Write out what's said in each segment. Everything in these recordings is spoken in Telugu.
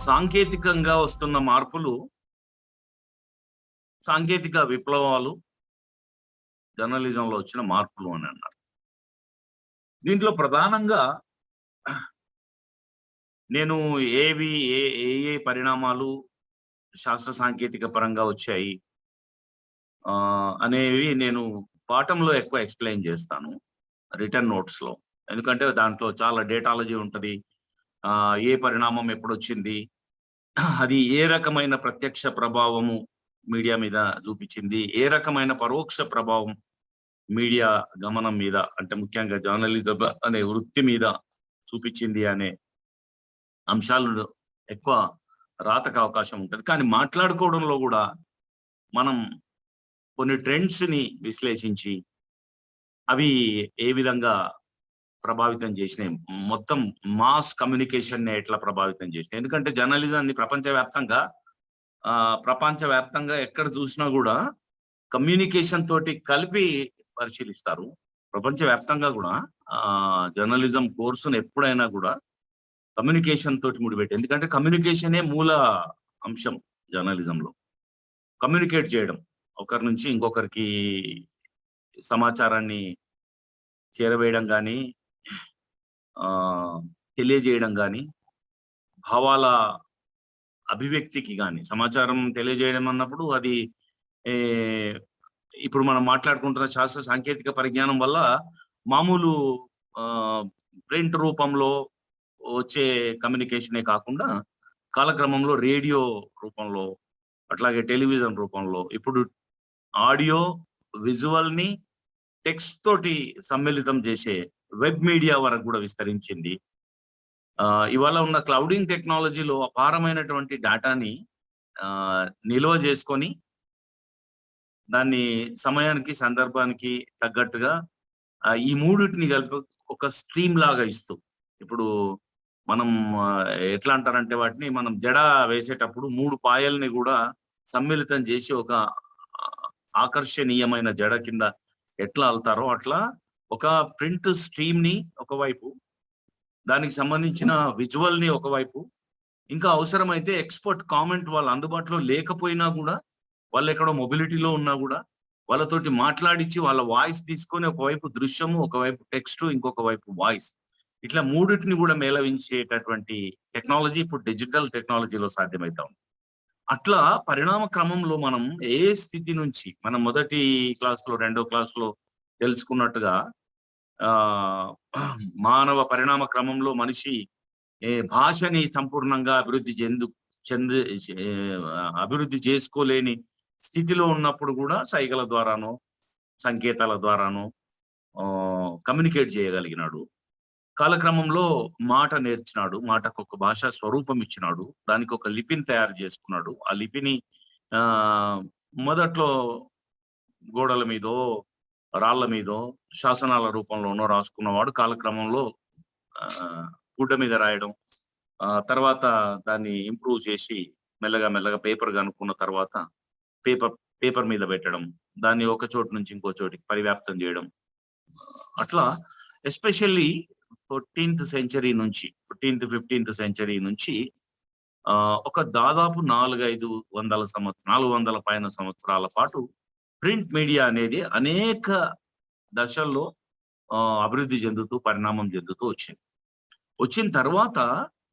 సాంకేతికంగా వస్తున్న మార్పులు, సాంకేతిక విప్లవాలు, జర్నలిజంలో వచ్చిన మార్పులు అని అన్నారు. దీంట్లో ప్రధానంగా నేను ఏవి ఏ ఏ ఏ పరిణామాలు శాస్త్ర సాంకేతిక పరంగా వచ్చాయి అనేవి నేను పాఠంలో ఎక్కువ ఎక్స్‌ప్లెయిన్ చేస్తాను. రిటర్న్ నోట్స్‌లో. ఎందుకంటే దాంట్లో చాలా డేటాలజీ ఉంటది. ఏ పరిణామం ఎప్పుడొచ్చింది? అది ఏ రకమైన ప్రత్యక్ష ప్రభావము మీడియా మీద చూపించింది? ఏ రకమైన పరోక్ష ప్రభావం మీడియా గమనం మీద, అంటే ముఖ్యంగా జర్నలిజం అనే వృత్తి మీద చూపించింది అనే అంశాలను ఎక్కువ రాతకు అవకాశం ఉంటది. కానీ మాట్లాడుకోవడంలో గూడా మనం కొన్ని ట్రెండ్స్‌ని విశ్లేషించి, అవి ఏ విధంగా ప్రభావితం చేసినాయి, మొత్తం మాస్ కమ్యూనికేషన్‌ని ఎట్లా ప్రభావితం చేసినాయి. ఎందుకంటే జర్నలిజాన్ని ప్రపంచవ్యాప్తంగా ఎక్కడ చూసినా గూడా కమ్యూనికేషన్ తోటి కలిపి పరిశీలిస్తారు. ప్రపంచవ్యాప్తంగా గూడా జర్నలిజం కోర్సును ఎప్పుడైనా గూడా కమ్యూనికేషన్ తోటి ముడిపెట్టి, ఎందుకంటే కమ్యూనికేషనే మూల అంశం జర్నలిజంలో. కమ్యూనికేట్ చేయడం, ఒకరి నుంచి ఇంకొకరికి సమాచారాన్ని చేరవేయడం గానీ, తెలియజేయడం గానీ, భావాల అభివ్యక్తికి గానీ, సమాచారం తెలియజేయడం అన్నప్పుడు అది ఏ ఇప్పుడు మనం మాట్లాడుకుంటున్న శాస్త్ర సాంకేతిక పరిజ్ఞానం వల్ల మామూలు ప్రింట్ రూపంలో వచ్చే కమ్యూనికేషనే కాకుండా కాలక్రమంలో రేడియో రూపంలో, అట్లాగే టెలివిజన్ రూపంలో, ఇప్పుడు ఆడియో విజువల్‌ని టెక్స్ట్ తోటి సమ్మిళితం చేసే వెబ్ మీడియా వరకు కూడా విస్తరించింది. ఇవాళ ఉన్న క్లౌడింగ్ టెక్నాలజీలో అపారమైనటువంటి డేటాని నిల్వ చేసుకొని, దాన్ని సమయానికి, సందర్భానికి తగ్గట్టుగా ఈ మూడిటిని కలిపి ఒక స్ట్రీమ్ లాగా ఇస్తూ, ఇప్పుడు మనం ఎట్లా అంటారంటే వాటిని మనం జడ వేసేటప్పుడు 3 పాయల్ని కూడా సమ్మిళితం చేసి ఒక ఆకర్షణీయమైన జడ కింద ఎట్లా అల్తారో అట్లా ఒక ప్రింట్ స్ట్రీమ్‌ని ఒకవైపు, దానికి సంబంధించిన విజువల్‌ని ఒకవైపు, ఇంకా అవసరమైతే ఎక్స్‌పర్ట్ కామెంట్ వాళ్ళు అందుబాటులో లేకపోయినా గూడా, వాళ్ళెక్కడో మొబిలిటీలో ఉన్నా గూడా, వాళ్ళతోటి మాట్లాడిచ్చి వాళ్ళ వాయిస్ తీసుకొని ఒకవైపు దృశ్యము, ఒకవైపు టెక్స్టు, ఇంకొక వైపు వాయిస్, ఇట్లా మూడిటిని గూడా మేళవించేటటువంటి టెక్నాలజీ ఇప్పుడు డిజిటల్ టెక్నాలజీలో సాధ్యమైతా ఉంది. అట్లా పరిణామ క్రమంలో మనం ఏ స్థితి నుంచి, మనం మొదటి క్లాస్‌లో, రెండో క్లాస్‌లో తెలుసుకున్నట్టుగా ఆహ్, మానవ పరిణామ క్రమంలో మనిషి భాషని సంపూర్ణంగా చెంది చే అభివృద్ధి చేసుకోలేని స్థితిలో ఉన్నప్పుడు గూడా సైగల ద్వారానో, సంకేతాల ద్వారానో కమ్యూనికేట్ చేయగలిగినాడు. కాలక్రమంలో మాట నేర్చినాడు. మాటకొక భాషా స్వరూపం ఇచ్చినాడు. దానికొక లిపిని తయారు చేసుకున్నాడు. ఆ లిపిని ఆహ్, మొదట్లో గోడల మీదో, రాళ్ళ మీదో, శాసనాల రూపంలోనో రాసుకున్నవాడు కాలక్రమంలో గుడ్డ మీద రాయడం, తర్వాత దాన్ని ఇంప్రూవ్ చేసి మెల్లగా మెల్లగా పేపర్‌గా అనుకున్న తర్వాత పేపర్ పేపర్ మీద పెట్టడం, దాన్ని ఒక చోటు నుంచి ఇంకో చోటికి పరివ్యాప్తం చేయడం. అట్లా ఎస్పెషల్లీ 14థ్ సెంచరీ నుంచి, 15థ్, 15థ్ సెంచరీ నుంచి ఒక దాదాపు 400 పైన సంవత్సరాల పాటు ప్రింట్ మీడియా అనేది అనేక దశల్లో అభివృద్ధి చెందుతూ, పరిణామం చెందుతూ వచ్చింది. వచ్చిన తర్వాత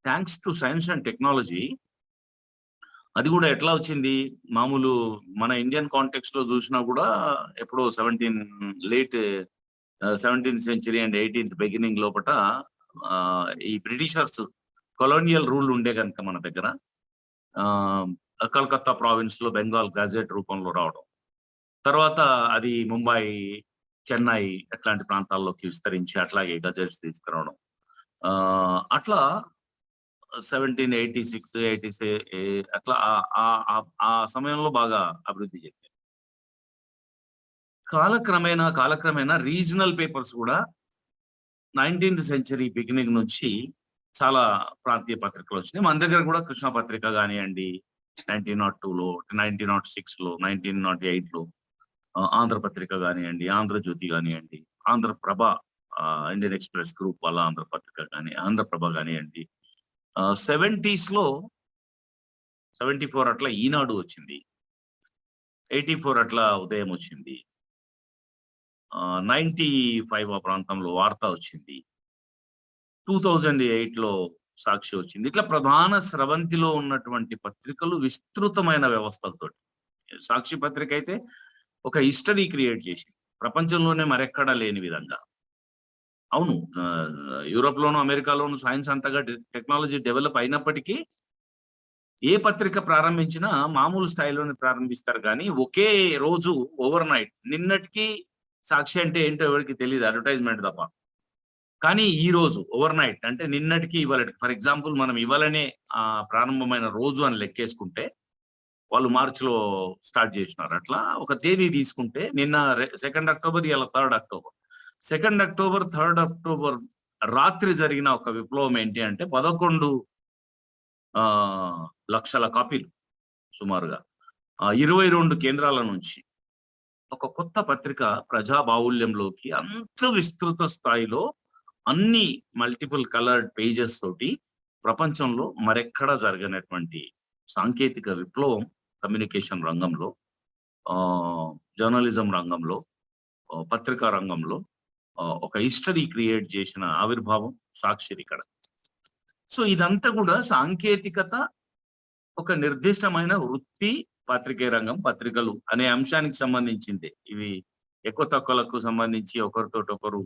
thanks to science and technology అది గూడా ఎట్లా వచ్చింది, మామూలు మన ఇండియన్ కాంటెక్స్ట్‌లో చూసినా గూడా ఎప్పుడో 17థ్ సెంచరీ అండ్ 18థ్ బిగినింగ్ లోపట ఈ బ్రిటిషర్స్ కొలోనియల్ రూల్ ఉండే గనుక మన దగ్గర కలకత్తా ప్రావిన్స్‌లో బెంగాల్ గజెట్ రూపంలో రావడం. తర్వాత అది ముంబై, చెన్నై అట్లాంటి ప్రాంతాల్లోకి విస్తరించి అట్లాగే గజెట్స్ తీసుకురావడం. అట్లా 1786, 86 అట్లా ఆ సమయంలో బాగా అభివృద్ధి చెందాయి. కాలక్రమేణా రీజనల్ పేపర్స్ కూడా 19థ్ సెంచరీ బిగినింగ్ నుంచి చాలా ప్రాంతీయ పత్రికలు వచ్చినాయి. మన దగ్గర కూడా కృష్ణ పత్రిక గానియండి, 1902లో, 1906లో, 1908లో ఆంధ్రపత్రిక గానియండి, ఆంధ్రజ్యోతి గానియండి, ఆంధ్రప్రభ, ఇండియన్ ఎక్స్‌ప్రెస్ గ్రూప్ వాళ్ళ ఆంధ్రపత్రిక గాని, ఆంధ్రప్రభ గానియండి. 70స్‌లో 74 అట్లా ఈనాడు వచ్చింది. 84 అట్లా ఉదయం వచ్చింది. 95 ఆ ప్రాంతంలో వార్త వచ్చింది. 2008లో సాక్షి వచ్చింది. ఇట్లా ప్రధాన స్రవంతిలో ఉన్నటువంటి పత్రికలు విస్తృతమైన వ్యవస్థలతోటి. సాక్షి పత్రిక అయితే ఒక హిస్టరీ క్రియేట్ చేసింది. ప్రపంచంలోనే మరెక్కడా లేని విధంగా. అవును. యూరోప్‌లోను, అమెరికాలోను సైన్స్ అంతగా టెక్నాలజీ డెవలప్ అయినప్పటికీ ఏ పత్రిక ప్రారంభించినా మామూలు స్థాయిలోనే ప్రారంభిస్తారు గానీ, ఒకే రోజు ఓవర్‌నైట్ నిన్నటికి సాక్షి అంటే ఏంటో ఎవరికీ తెలీదు అడ్వర్‌టైజ్‌మెంట్ తప్ప. కానీ ఈ రోజు ఓవర్‌నైట్ అంటే నిన్నటికి ఇవాళటికి ఫర్ ఎగ్జాంపుల్ మనం ఇవాళనే ప్రారంభమైన రోజు అని లెక్కేసుకుంటే, వాళ్ళు మార్చ్‌లో స్టార్ట్ జేసినారు. అట్లా ఒక తేదీ తీసుకుంటే నిన్న 2 అక్టోబర్ ఇయాల 3 అక్టోబర్. 2 అక్టోబర్, 3 అక్టోబర్ రాత్రి జరిగిన ఒక విప్లవం ఏంటి అంటే 11 లక్షల కాపీలు సుమారుగా. 22 కేంద్రాల నుంచి ఒక కొత్త పత్రిక ప్రజా బాహుళ్యంలోకి అంత విస్తృత స్థాయిలో అన్ని మల్టిపుల్ కలర్డ్ పేజెస్ తోటి ప్రపంచంలో మరెక్కడా జరగనటువంటి సాంకేతిక విప్లవం కమ్యూనికేషన్ రంగంలో, జర్నలిజం రంగంలో, పత్రికా రంగంలో ఒక హిస్టరీ క్రియేట్ చేసిన ఆవిర్భావం సాక్షిది ఇక్కడ. సో ఇదంతా కూడా సాంకేతికత, ఒక నిర్దిష్టమైన వృత్తి, పాత్రికేయ రంగం, పత్రికలు అనే అంశానికి సంబంధించిందే. ఇవి ఎక్కువ తక్కువలకు సంబంధించి ఒకరితోటి ఒకరు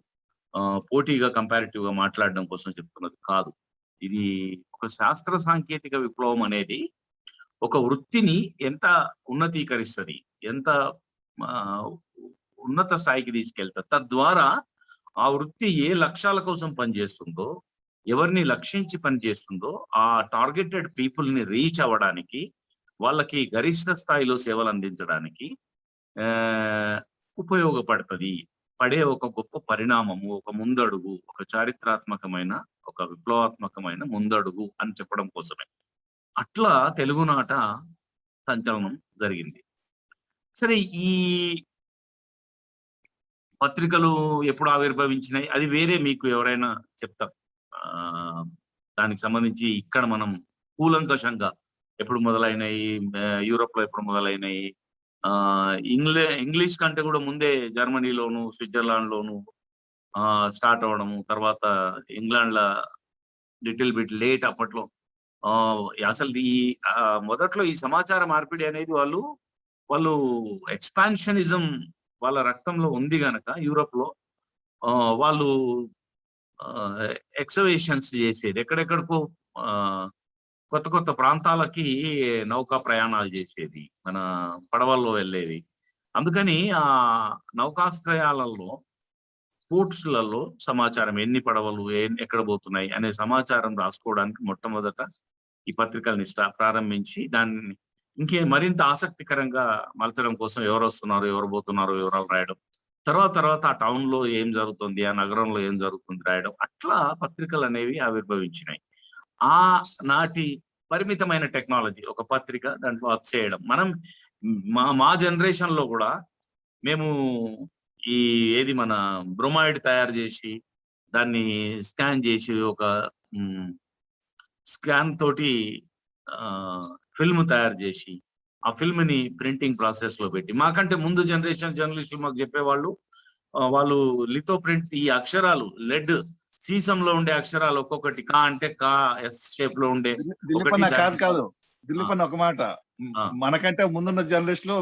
పోటీగా కంపారిటివ్ గా మాట్లాడడం కోసం చెప్తున్నది కాదు. ఇది ఒక శాస్త్ర సాంకేతిక విప్లవం అనేది ఒక వృత్తిని ఎంత ఉన్నతీకరిస్తది, ఎంత ఉన్నత స్థాయికి తీసుకెళ్తది. తద్వారా ఆ వృత్తి ఏ లక్ష్యాల కోసం పనిచేస్తుందో, ఎవరిని లక్షించి పనిచేస్తుందో, ఆ టార్గెటెడ్ పీపుల్ ని రీచ్ అవ్వడానికి, వాళ్ళకి గరిష్ట స్థాయిలో సేవలు అందించడానికి ఉపయోగపడుతది. పడే ఒక గొప్ప పరిణామము, ఒక ముందడుగు, ఒక చారిత్రాత్మకమైన, ఒక విప్లవాత్మకమైన ముందడుగు అని చెప్పడం కోసమే. అట్లా తెలుగునాట సంచలనం జరిగింది. సరే, ఈ పత్రికలు ఎప్పుడు ఆవిర్భవించినాయి అది వేరే, మీకు ఎవరైనా చెప్తారు. దానికి సంబంధించి ఇక్కడ మనం కూలంకషంగా ఎప్పుడు మొదలైనాయి, యూరోప్ లో ఎప్పుడు మొదలైనాయి, ఇంగ్లీష్ కంటే కూడా ముందే జర్మనీలోను, స్విట్జర్లాండ్ లోను స్టార్ట్ అవ్వడము, తర్వాత ఇంగ్లాండ్ లా లిటిల్ బిట్ లేట్ అప్పట్లో. అసలు ఈ మొదట్లో ఈ సమాచార మార్పిడి అనేది వాళ్ళు ఎక్స్పాన్షనిజం వాళ్ళ రక్తంలో ఉంది గనక యూరోప్ లో వాళ్ళు ఎక్సవేషన్స్ చేసేది, ఎక్కడెక్కడికో కొత్త కొత్త ప్రాంతాలకి నౌకా ప్రయాణాలు చేసేది, మన పడవల్లో వెళ్ళేది. అందుకని ఆ నౌకాశ్రయాలలో, పోర్ట్స్లలో సమాచారం, ఎన్ని పడవలు ఎక్కడ పోతున్నాయి అనే సమాచారం రాసుకోవడానికి మొట్టమొదట ఈ పత్రికల్ని ప్రారంభించి దాన్ని మరింత ఆసక్తికరంగా మలచడం కోసం ఎవరు వస్తున్నారు, ఎవరు పోతున్నారు వివరాలు రాయడం, తర్వాత ఆ టౌన్ లో ఏం జరుగుతుంది, ఆ నగరంలో ఏం జరుగుతుంది రాయడం, అట్లా పత్రికలు అనేవి ఆవిర్భవించినాయి. ఆ నాటి పరిమితమైన టెక్నాలజీ, ఒక పత్రిక దాంట్లో చేయడం. మనం మా జనరేషన్ లో కూడా మేము ఏది మన బ్రోమైడ్ తయారు చేసి దాన్ని స్కాన్ చేసి ఒక స్కాన్ తోటి ఫిల్మ్ తయారు చేసి ఆ ఫిల్మ్ ని ప్రింటింగ్ ప్రాసెస్ లో పెట్టి, మాకంటే ముందు జనరేషన్ జర్నలిస్టులు మాకు చెప్పేవాళ్ళు, వాళ్ళు లితో ప్రింట్, ఈ అక్షరాలు లెడ్ సీసంలో ఉండే అక్షరాలు ఒక్కొక్కటి కా అంటే కా ఎస్ షేప్ లో ఉండే కాదు. దిలీపన్న ఒక మాట, మనకంటే ముందున్న జర్నలిస్టులు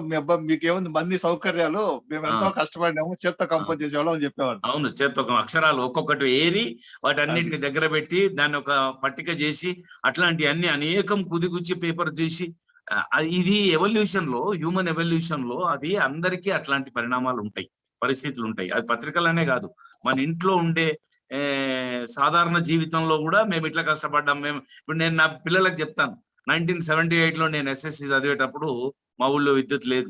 మీకేముంది మంది సౌకర్యాలు, మేము ఎంతో కష్టపడినాము, చేత్తో కంపోజ్ చేసేవాళ్ళం అని చెప్పేవాడు. అవును, చేత్తో అక్షరాలు ఒక్కొక్కటి ఏరి వాటన్నిటిని దగ్గర పెట్టి దాన్ని ఒక పట్టిక చేసి అట్లాంటి అన్ని అనేకం కుదిగుచ్చి పేపర్ చేసి, ఇది ఎవల్యూషన్ లో, హ్యూమన్ ఎవల్యూషన్ లో అది అందరికీ అట్లాంటి పరిణామాలు ఉంటాయి, పరిస్థితులు ఉంటాయి. అది పత్రికలనే కాదు, మన ఇంట్లో ఉండే సాధారణ జీవితంలో కూడా మేము ఇట్లా కష్టపడ్డాం. ఇప్పుడు నేను నా పిల్లలకు చెప్తాను, 1978లో నేను ఎస్ఎస్సి చదివేటప్పుడు మా ఊళ్ళో విద్యుత్ లేదు.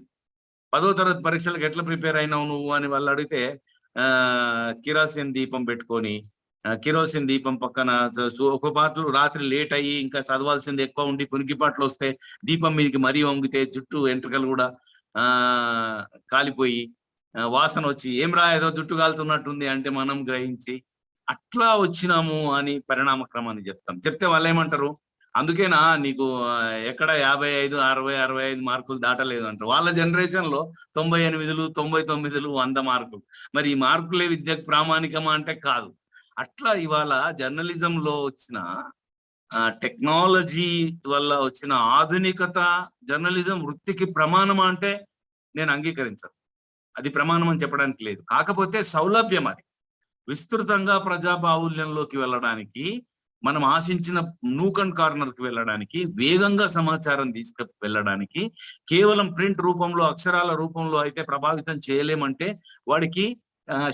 10వ తరగతి పరీక్షలకు ఎట్లా ప్రిపేర్ అయినావు నువ్వు అని వాళ్ళు అడిగితే, కిరోసిన్ దీపం పెట్టుకొని, కిరోసిన్ దీపం పక్కన ఒక పాటలు రాత్రి లేట్ అయ్యి ఇంకా చదవాల్సింది ఎక్కువ ఉండి పునికిపాట్లు వస్తే దీపం మీదకి మరీ వంగితే జుట్టు వెంట్రుకలు కూడా కాలిపోయి వాసన వచ్చి, ఏం రా ఏదో జుట్టు కాలుతున్నట్టుంది అంటే మనం గ్రహించి అట్లా వచ్చినాము అని పరిణామ క్రమాన్ని చెప్తే వాళ్ళు ఏమంటారు, అందుకేనా నీకు ఎక్కడ 55, 60, 65 మార్కులు దాటలేదు అంట. వాళ్ళ జనరేషన్ లో 98, 99, 100 మార్కులు. మరి ఈ మార్కులే విద్యకు ప్రామాణికమా అంటే కాదు. అట్లా ఇవాళ జర్నలిజంలో వచ్చిన టెక్నాలజీ వల్ల వచ్చిన ఆధునికత జర్నలిజం వృత్తికి ప్రమాణమా అంటే నేను అంగీకరించను. అది ప్రమాణం అని చెప్పడానికి లేదు. కాకపోతే సౌలభ్యం అది. విస్తృతంగా ప్రజా బాహుల్యంలోకి వెళ్ళడానికి, మనం ఆశించిన నూక్ అండ్ కార్నర్కి వెళ్ళడానికి, వేగంగా సమాచారం తీసుకు వెళ్ళడానికి, కేవలం ప్రింట్ రూపంలో అక్షరాల రూపంలో అయితే ప్రభావితం చేయలేమంటే వాడికి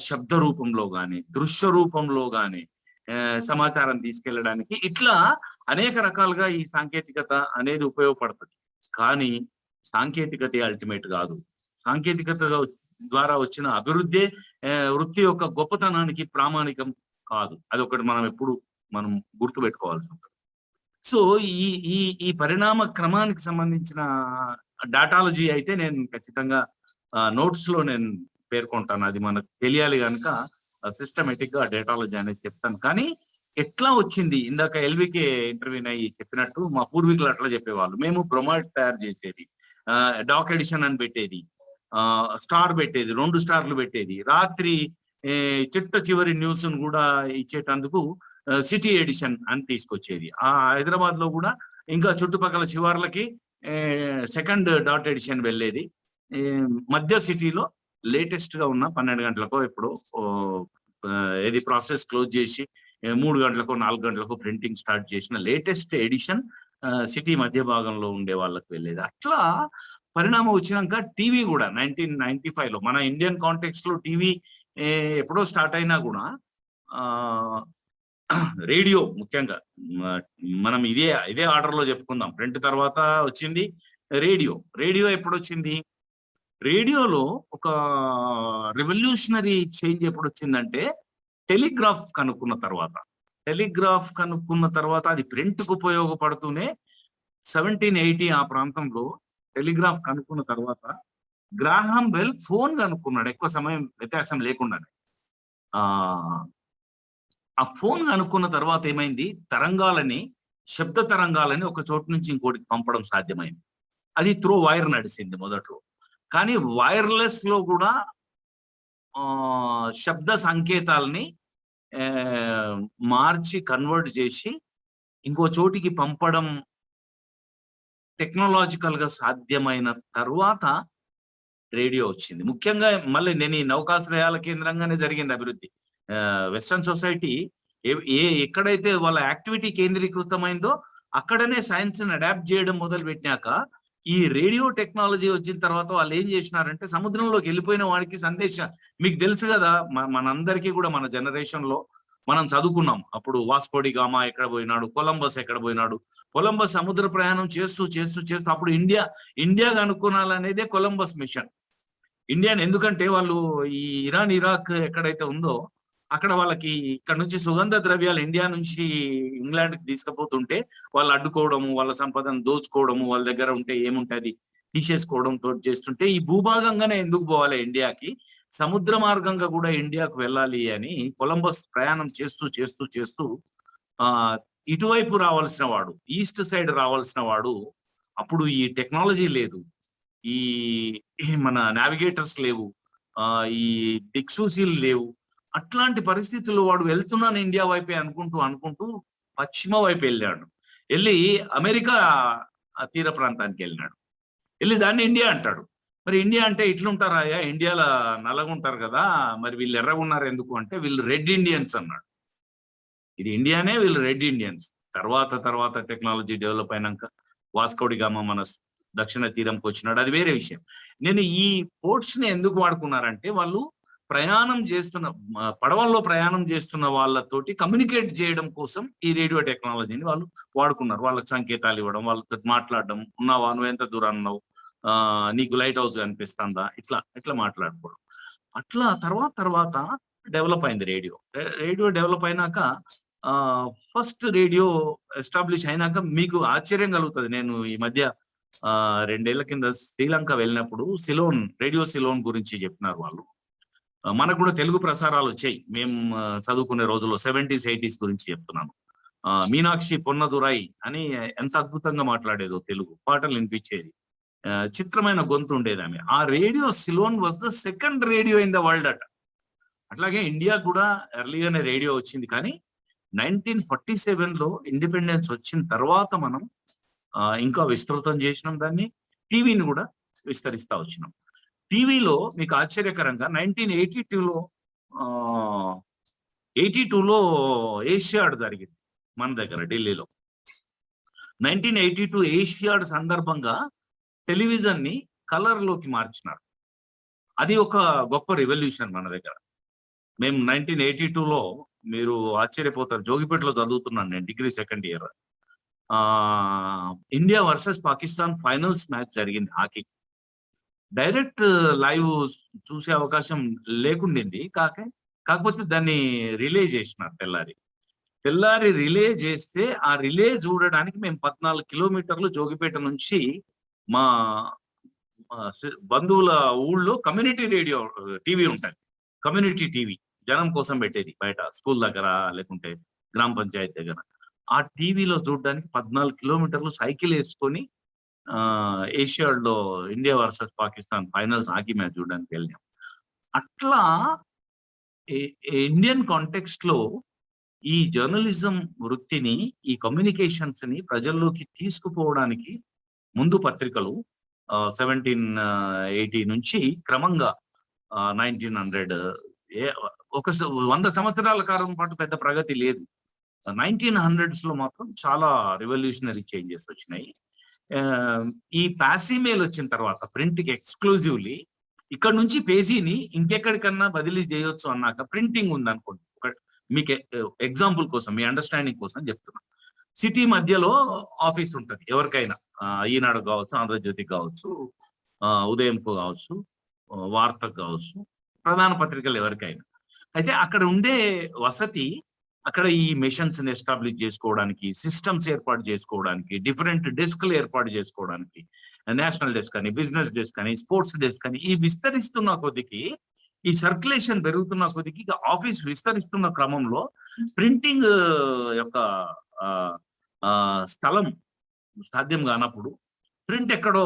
శబ్ద రూపంలో కానీ దృశ్య రూపంలో కానీ సమాచారం తీసుకెళ్ళడానికి ఇట్లా అనేక రకాలుగా ఈ సాంకేతికత అనేది ఉపయోగపడుతుంది. కానీ సాంకేతికత అల్టిమేట్ కాదు. సాంకేతికత ద్వారా వచ్చిన అభివృద్ధి వృత్తి యొక్క గొప్పతనానికి ప్రామాణికం కాదు. అది ఒకటి మనం గుర్తు పెట్టుకోవాల్సి ఉంటుంది. సో ఈ ఈ ఈ పరిణామ క్రమానికి సంబంధించిన డాటాలజీ అయితే నేను ఖచ్చితంగా నోట్స్ లో నేను పేర్కొంటాను. అది మనకు తెలియాలి కనుక సిస్టమేటిక్ గా డేటాలజీ అనేది చెప్తాను. కానీ ఎట్లా వచ్చింది, ఇందాక ఎల్వికే ఇంటర్వ్యూని అయ్యి చెప్పినట్టు మా పూర్వీకులు అట్లా చెప్పేవాళ్ళు. మేము బ్రొమైడ్ తయారు చేసేది, డాక్ ఎడిషన్ అని పెట్టేది, స్టార్ పెట్టేది, 2 స్టార్లు పెట్టేది, రాత్రి చిట్ట చివరి న్యూస్ కూడా ఇచ్చేటందుకు సిటీ ఎడిషన్ అని తీసుకొచ్చేది. హైదరాబాద్ లో కూడా ఇంకా చుట్టుపక్కల శివార్లకి సెకండ్ డాట్ ఎడిషన్ వెళ్ళేది. మధ్య సిటీలో లేటెస్ట్ గా ఉన్న 12 గంటలకో ఎప్పుడో ఏది ప్రాసెస్ క్లోజ్ చేసి 3 గంటలకో 4 గంటలకో ప్రింటింగ్ స్టార్ట్ చేసిన లేటెస్ట్ ఎడిషన్ సిటీ మధ్య భాగంలో ఉండే వాళ్ళకి వెళ్ళేది. అట్లా పరిణామం వచ్చినాక టీవీ కూడా 1995 లో మన ఇండియన్ కాంటెక్స్ట్ లో టీవీ ఎప్పుడో స్టార్ట్ అయినా కూడా రేడియో ముఖ్యంగా మనం ఇదే ఆర్డర్ లో చెప్పుకుందాం. ప్రింట్ తర్వాత వచ్చింది రేడియో. రేడియో ఎప్పుడు వచ్చింది? రేడియోలో ఒక రెవల్యూషనరీ చేంజ్ ఎప్పుడు వచ్చిందంటే టెలిగ్రాఫ్ కనుక్కున్న తర్వాత అది ప్రింట్ కు ఉపయోగపడుతూనే 1780 ఆ ప్రాంతంలో టెలిగ్రాఫ్ కనుక్కున్న తర్వాత గ్రాహం బెల్ ఫోన్ కనుక్కున్నాడు, ఎక్కువ సమయం వ్యత్యాసం లేకుండానే. ఆ ఫోన్ కనుక్కున్న తర్వాత ఏమైంది, శబ్ద తరంగాలని ఒక చోటు నుంచి ఇంకోటికి పంపడం సాధ్యమైంది. అది త్రూ వైర్ నడిచింది మొదట్లో. కానీ వైర్లెస్ లో కూడా శబ్ద సంకేతాలని మార్చి కన్వర్ట్ చేసి ఇంకో చోటికి పంపడం టెక్నాలజికల్ గా సాధ్యమైన తర్వాత రేడియో వచ్చింది. ముఖ్యంగా మళ్ళీ నేను ఈ నౌకాశ్రయాల కేంద్రంగానే జరిగింది అభివృద్ధి. వెస్టర్న్ సొసైటీ ఎక్కడైతే వాళ్ళ యాక్టివిటీ కేంద్రీకృతమైందో అక్కడనే సైన్స్ ని అడాప్ట్ చేయడం మొదలు పెట్టినాక ఈ రేడియో టెక్నాలజీ వచ్చిన తర్వాత వాళ్ళు ఏం చేసినారంటే సముద్రంలోకి వెళ్ళిపోయిన వాడికి సందేశం, మీకు తెలుసు కదా, మనందరికీ కూడా మన జనరేషన్ లో మనం చదువుకున్నాం. అప్పుడు వాస్కోడి గామా ఎక్కడ పోయినాడు, కొలంబస్ ఎక్కడ పోయినాడు. కొలంబస్ సముద్ర ప్రయాణం చేస్తూ అప్పుడు ఇండియా కనుక్కునాలనేదే కొలంబస్ మిషన్. ఇండియాని ఎందుకంటే వాళ్ళు ఈ ఇరాన్ ఇరాక్ ఎక్కడైతే ఉందో అక్కడ వాళ్ళకి ఇక్కడ నుంచి సుగంధ ద్రవ్యాలు ఇండియా నుంచి ఇంగ్లాండ్కి తీసుకుపోతుంటే వాళ్ళు అడ్డుకోవడము, వాళ్ళ సంపదను దోచుకోవడము, వాళ్ళ దగ్గర ఉంటే ఏముంటుంది తీసేసుకోవడంతో చేస్తుంటే ఈ భూభాగంగానే ఎందుకు పోవాలి ఇండియాకి, సముద్ర మార్గంగా కూడా ఇండియాకు వెళ్ళాలి అని కొలంబస్ ప్రయాణం చేస్తూ ఇటువైపు రావాల్సిన వాడు, ఈస్ట్ సైడ్ రావాల్సిన వాడు, అప్పుడు ఈ టెక్నాలజీ లేదు, ఈ మన నావిగేటర్స్ లేవు, ఈ దిక్సూసీలు లేవు. అట్లాంటి పరిస్థితుల్లో వాడు వెళ్తున్నాను ఇండియా వైపే అనుకుంటూ పశ్చిమ వైపు వెళ్ళి అమెరికా తీర ప్రాంతానికి వెళ్ళి దాన్ని ఇండియా అంటాడు. మరి ఇండియా అంటే ఇట్లుంటారా, ఇండియాలో నల్లగుంటారు కదా, మరి వీళ్ళు ఎర్రగున్నారు ఎందుకు అంటే వీళ్ళు రెడ్ ఇండియన్స్ అన్నాడు. ఇది ఇండియానే, వీళ్ళు రెడ్ ఇండియన్స్. తర్వాత టెక్నాలజీ డెవలప్ అయినాక వాస్కోడి గామా మన దక్షిణ తీరంకి వచ్చినాడు, అది వేరే విషయం. నేను ఈ పోర్ట్స్ ని ఎందుకు వాడుకున్నారంటే వాళ్ళు పడవల్లో ప్రయాణం చేస్తున్న వాళ్ళతోటి కమ్యూనికేట్ చేయడం కోసం ఈ రేడియో టెక్నాలజీని వాళ్ళు వాడుకున్నారు. వాళ్ళకి సంకేతాలు ఇవ్వడం, వాళ్ళతో మాట్లాడడం, ఉన్నావా, నువ్వు ఎంత దూరాన్ని ఉన్నావు, నీకు లైట్ హౌస్ కనిపిస్తుందా, ఇట్లా మాట్లాడుకోవడం. అట్లా తర్వాత డెవలప్ అయింది రేడియో డెవలప్ అయినాక ఫస్ట్ రేడియో ఎస్టాబ్లిష్ అయినాక మీకు ఆశ్చర్యం కలుగుతుంది. నేను ఈ మధ్య 2 ఏళ్ల కింద శ్రీలంక వెళ్ళినప్పుడు రేడియో సిలోన్ గురించి చెప్పినారు వాళ్ళు. మనకు కూడా తెలుగు ప్రసారాలు వచ్చాయి, మేము చదువుకునే రోజుల్లో 70s 80s గురించి చెప్తున్నాను. మీనాక్షి పొన్నదురై అని ఎంత అద్భుతంగా మాట్లాడేదో తెలుగు పాటలు వినిపించేది. చిత్రమైన గొంతు ఉండేది ఆమె. ఆ radio Ceylon was the second radio in the world అట. అట్లాగే ఇండియా కూడా ఎర్లీగానే రేడియో వచ్చింది, కానీ 1947లో ఇండిపెండెన్స్ వచ్చిన తర్వాత మనం ఇంకా విస్తృతం చేసినాం దాన్ని. టీవీని కూడా విస్తరిస్తా వచ్చినాం. టీవీలో మీకు ఆశ్చర్యకరంగా 1982లో 82లో ఏషియాడ్ జరిగింది మన దగ్గర ఢిల్లీలో. 1982 ఏషియాడ్ సందర్భంగా టెలివిజన్ ని కలర్ లోకి మార్చినారు. అది ఒక గొప్ప రెవల్యూషన్ మన దగ్గర. మేము 1982లో, మీరు ఆశ్చర్యపోతారు, జోగిపేటలో చదువుతున్నాను నేను, degree second year. India versus Pakistan finals match జరిగింది హాకీ. డైరెక్ట్ లైవ్ చూసే అవకాశం లేకుండింది, కాకపోతే దాన్ని రిలే చేసినారు తెల్లారి రిలే చేస్తే ఆ రిలే చూడడానికి మేము 14 కిలోమీటర్లు జోగిపేట నుంచి మా బంధువుల ఊళ్ళో కమ్యూనిటీ రేడియో టీవీ ఉంటుంది, కమ్యూనిటీ టీవీ జనం కోసం పెట్టేది బయట స్కూల్ దగ్గర లేకుంటే గ్రామ పంచాయతీ దగ్గర. ఆ టీవీలో చూడడానికి 14 కిలోమీటర్లు సైకిల్ వేసుకొని ఏషియాడ్ లో India versus Pakistan finals hockey match చూడడానికి వెళ్ళాం. అట్లా ఇండియన్ కాంటెక్స్ట్ లో ఈ జర్నలిజం వృత్తిని, ఈ కమ్యూనికేషన్స్ ని ప్రజల్లోకి తీసుకుపోవడానికి ముందు పత్రికలు 1780 నుంచి క్రమంగా 1900 ఒక 100 సంవత్సరాల కాలం పాటు పెద్ద ప్రగతి లేదు. 1900s లో మాత్రం చాలా రెవల్యూషనరీ చేంజెస్ వచ్చినాయి. ఈ ప్యాసీమెయిల్ వచ్చిన తర్వాత ప్రింట్ కి ఎక్స్క్లూజివ్లీ ఇక్కడ నుంచి పేజీని ఇంకెక్కడికన్నా బదిలీ చేయొచ్చు అన్నాక, ప్రింటింగ్ ఉంది అనుకోండి, మీకు ఎగ్జాంపుల్ కోసం, మీ అండర్స్టాండింగ్ కోసం చెప్తున్నా. సిటీ మధ్యలో ఆఫీస్ ఉంటుంది ఎవరికైనా, ఈనాడు కావచ్చు, ఆంధ్రజ్యోతికి కావచ్చు, ఉదయంకు కావచ్చు, వార్తకు కావచ్చు, ప్రధాన పత్రికలు ఎవరికైనా. అయితే అక్కడ ఉండే వసతి, అక్కడ ఈ మెషిన్స్ ని ఎస్టాబ్లిష్ చేసుకోవడానికి, సిస్టమ్స్ ఏర్పాటు చేసుకోవడానికి, డిఫరెంట్ డెస్క్లు ఏర్పాటు చేసుకోవడానికి, నేషనల్ డెస్క్ అని, బిజినెస్ డెస్క్ అని, స్పోర్ట్స్ డెస్క్ అని, ఈ విస్తరిస్తున్న కొద్దికి, ఈ సర్క్యులేషన్ పెరుగుతున్న కొద్దికి, ఆఫీస్ విస్తరిస్తున్న క్రమంలో ప్రింటింగ్ యొక్క స్థలం సాధ్యం కానప్పుడు ప్రింట్ ఎక్కడో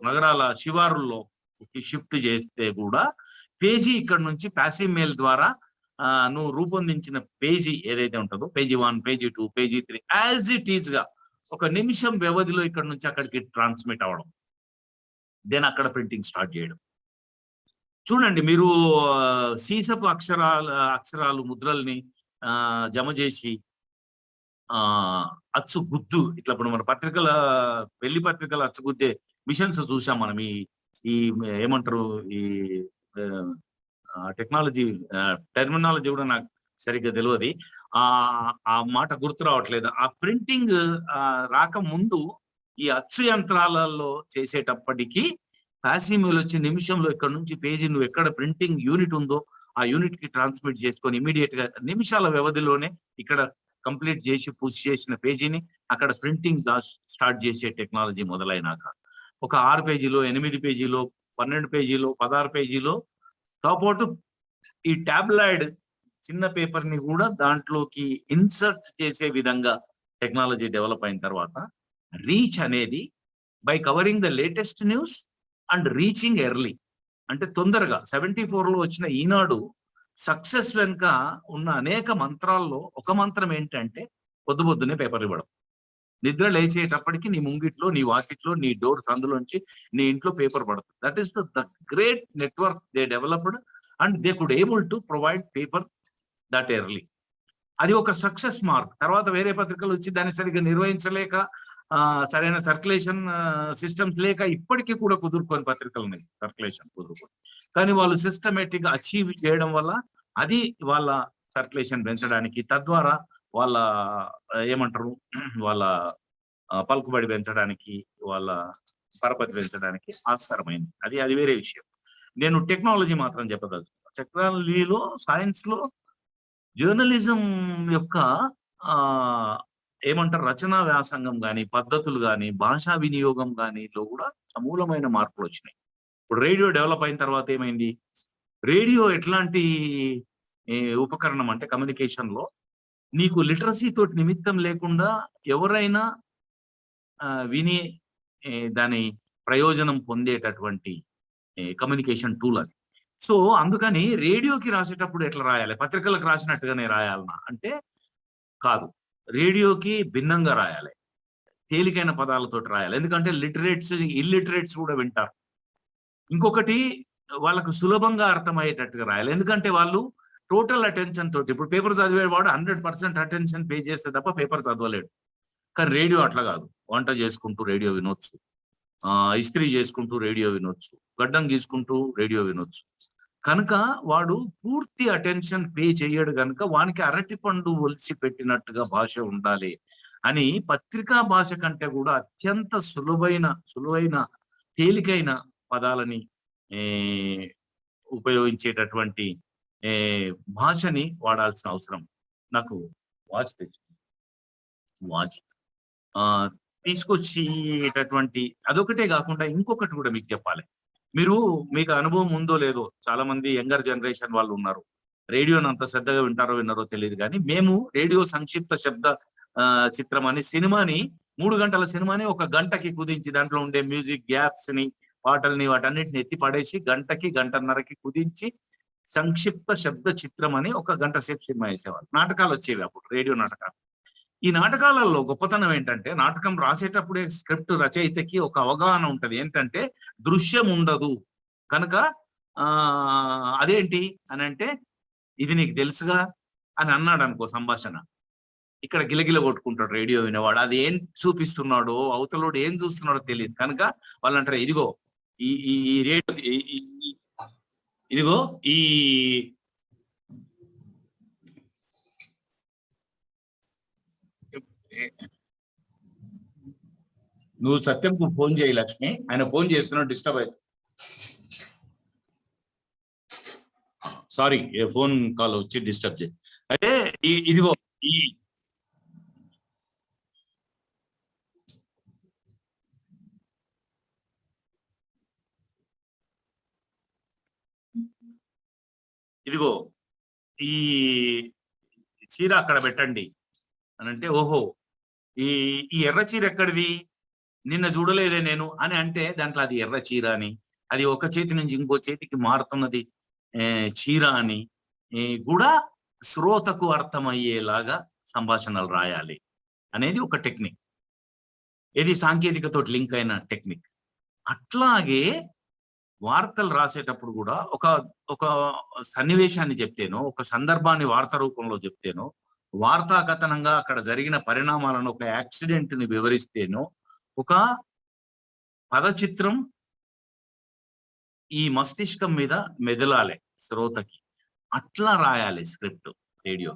నగరాల శివారుల్లో షిఫ్ట్ చేస్తే కూడా పేజీ ఇక్కడ నుంచి ప్యాసివ్ మెయిల్ ద్వారా నువ్వు రూపొందించిన పేజీ ఏదైతే ఉంటుందో, page 1, page 2, page 3 as it is గా 1 నిమిషం వ్యవధిలో ఇక్కడ నుంచి అక్కడికి ట్రాన్స్మిట్ అవ్వడం, దెన్ అక్కడ ప్రింటింగ్ స్టార్ట్ చేయడం. చూడండి మీరు, సీసపు అక్షరాలు ముద్రల్ని జమ చేసి అచ్చు గుద్దు, ఇట్లా ఇప్పుడు మన పత్రికల పెళ్లి పత్రికల అచ్చుగుద్దే మిషన్స్ చూసాం మనం. ఈ ఏమంటారు, ఈ టెక్నాలజీ టెర్మినాలజీ కూడా నాకు సరిగ్గా తెలియదు, ఆ మాట గుర్తు రావట్లేదు. ఆ ప్రింటింగ్ రాకముందు ఈ అచ్చు యంత్రాలలో చేసేటప్పటికీ ప్యాసిమెయిల్ వచ్చి నిమిషంలో ఇక్కడ నుంచి పేజీ నువ్వు ఎక్కడ ప్రింటింగ్ యూనిట్ ఉందో ఆ యూనిట్ కి ట్రాన్స్మిట్ చేసుకొని ఇమీడియట్ గా నిమిషాల వ్యవధిలోనే ఇక్కడ కంప్లీట్ చేసి పుష్ చేసిన పేజీని అక్కడ ప్రింటింగ్ స్టార్ట్ చేసే టెక్నాలజీ మొదలైనాక ఒక 6 పేజీలో, 8 పేజీలో, 12 పేజీలో, 16 పేజీలో కాకపోతే ఈ టాబ్లాయిడ్ చిన్న పేపర్ ని కూడా దాంట్లోకి ఇన్సర్ట్ చేసే విధంగా టెక్నాలజీ డెవలప్ అయిన తర్వాత రీచ్ అనేది by covering the latest news and reaching early, అంటే తొందరగా 74లో వచ్చిన ఈనాడు సక్సెస్ వెనుక ఉన్న అనేక మంత్రాల్లో ఒక మంత్రం ఏంటంటే పొద్దునే పేపర్ ఇవ్వడం. నిద్ర లేచేటప్పటికి నీ ముంగిట్లో, నీ వాకిట్లో, నీ డోర్ సందులోంచి నీ ఇంట్లో పేపర్ పడుతుంది. That is the great network they developed and they could able to provide paper that early. అది ఒక సక్సెస్ మార్క్. తర్వాత వేరే పత్రికలు వచ్చి దాన్ని సరిగ్గా నిర్వహించలేక, సరైన సర్క్యులేషన్ సిస్టమ్స్ లేక ఇప్పటికీ కూడా కుదురుకొని పత్రికలు ఉన్నాయి, సర్క్యులేషన్ కుదురుకొని. కానీ వాళ్ళు సిస్టమేటిక్ గా అచీవ్ చేయడం వల్ల అది వాళ్ళ సర్క్యులేషన్ పెంచడానికి, తద్వారా వాళ్ళ ఏమంటారు, వాళ్ళ పలుకుబడి పెంచడానికి, వాళ్ళ పరపతి పెంచడానికి ఆస్కారమైంది. అది వేరే విషయం. నేను టెక్నాలజీ మాత్రం చెప్పదలుచుకున్నాను. టెక్నాలజీలో, సైన్స్ లో జర్నలిజం యొక్క ఏమంటారు, రచనా వ్యాసంగం కానీ, పద్ధతులు కానీ, భాషా వినియోగం కానీ లో కూడా సమూలమైన మార్పులు వచ్చినాయి. ఇప్పుడు రేడియో డెవలప్ అయిన తర్వాత ఏమైంది, రేడియో ఎట్లాంటి ఉపకరణం అంటే కమ్యూనికేషన్ లో నీకు లిటరసీ తోటి నిమిత్తం లేకుండా ఎవరైనా విని దాని ప్రయోజనం పొందేటటువంటి కమ్యూనికేషన్ టూల్ అది. సో అందుకని రేడియోకి రాసేటప్పుడు ఎట్లా రాయాలి, పత్రికలకు రాసినట్టుగానే రాయాలనా అంటే కాదు, రేడియోకి భిన్నంగా రాయాలి, తేలికైన పదాలతోటి రాయాలి. ఎందుకంటే లిటరేట్స్ ఇల్లిటరేట్స్ కూడా వింటారు. ఇంకొకటి వాళ్ళకు సులభంగా అర్థమయ్యేటట్టుగా రాయాలి, ఎందుకంటే వాళ్ళు టోటల్ అటెన్షన్ తోటి, ఇప్పుడు పేపర్ చదివేవాడు 100% అటెన్షన్ పే చేస్తే తప్ప పేపర్ చదవలేడు. కానీ రేడియో అట్లా కాదు, వంట చేసుకుంటూ రేడియో వినొచ్చు, ఇస్త్రీ చేసుకుంటూ రేడియో వినొచ్చు, గడ్డం గీసుకుంటూ రేడియో వినొచ్చు. కనుక వాడు పూర్తి అటెన్షన్ పే చేయడు కనుక వానికి అరటి పండు ఒలిచి పెట్టినట్టుగా భాష ఉండాలి అని పత్రికా భాష కంటే కూడా అత్యంత సులువైన తేలికైన పదాలని ఉపయోగించేటటువంటి భాషని వాడాల్సిన అవసరం. నాకు వాచ్ తీసుకొచ్చేటటువంటి అదొకటే కాకుండా ఇంకొకటి కూడా మీకు చెప్పాలి. మీకు అనుభవం ఉందో లేదో, చాలా మంది యంగర్ జనరేషన్ వాళ్ళు ఉన్నారు, రేడియోని అంత శ్రద్ధగా విన్నారో తెలియదు. కానీ మేము రేడియో సంక్షిప్త శబ్ద చిత్రం అని సినిమాని 3 గంటల సినిమాని 1 గంటకి కుదించి దాంట్లో ఉండే మ్యూజిక్ గ్యాప్స్ ని, పాటల్ని, వాటన్నిటిని ఎత్తి పడేసి గంటన్నరకి కుదించి సంక్షిప్త శబ్ద చిత్రం అని 1 గంట సేపు సినిమా వేసేవాళ్ళు. నాటకాలు వచ్చేవి అప్పుడు, రేడియో నాటకాలు. ఈ నాటకాలలో గొప్పతనం ఏంటంటే నాటకం రాసేటప్పుడే స్క్రిప్ట్ రచయితకి ఒక అవగాహన ఉంటది, ఏంటంటే దృశ్యం ఉండదు కనుక అదేంటి అని అంటే, ఇది నీకు తెలుసుగా అని అన్నాడు అనుకో సంభాషణ, ఇక్కడ గిలగిల కొట్టుకుంటాడు రేడియో వినేవాడు. అది ఏం చూపిస్తున్నాడో, అవతలోడు ఏం చూస్తున్నాడో తెలియదు కనుక వాళ్ళు అంటారు, ఇదిగో ఈ రేడియో, ఇదిగో ఈ నువ్వు సత్యంకు ఫోన్ చేయి లక్ష్మి, ఆయన ఫోన్ చేస్తున్నాడు, డిస్టర్బ్ అవుతుంది. సారీ, ఫోన్ కాల్ వచ్చి డిస్టర్బ్ చేయి. అయితే ఇదిగో ఈ చీర అక్కడ పెట్టండి అని అంటే, ఓహో ఈ ఎర్ర చీర ఎక్కడిది, నిన్న చూడలేదే నేను అని అంటే దాంట్లో అది ఎర్ర చీర అని, అది ఒక చేతి నుంచి ఇంకో చేతికి మారుతున్నది చీర అని కూడా శ్రోతకు అర్థమయ్యేలాగా సంభాషణలు రాయాలి అనేది ఒక టెక్నిక్. ఇది సాంకేతికతో లింక్ అయిన టెక్నిక్. అట్లాగే వార్తలు రాసేటప్పుడు కూడా ఒక సన్నివేశాన్ని చెప్తేనో, ఒక సందర్భాన్ని వార్త రూపంలో చెప్తేనో, వార్తా కథనంగా అక్కడ జరిగిన పరిణామాలను, ఒక యాక్సిడెంట్ ని వివరిస్తేనో, ఒక పదచిత్రం ఈ మస్తిష్కం మీద మెదలాలి శ్రోతకి. అట్లా రాయాలి స్క్రిప్ట్ రేడియో.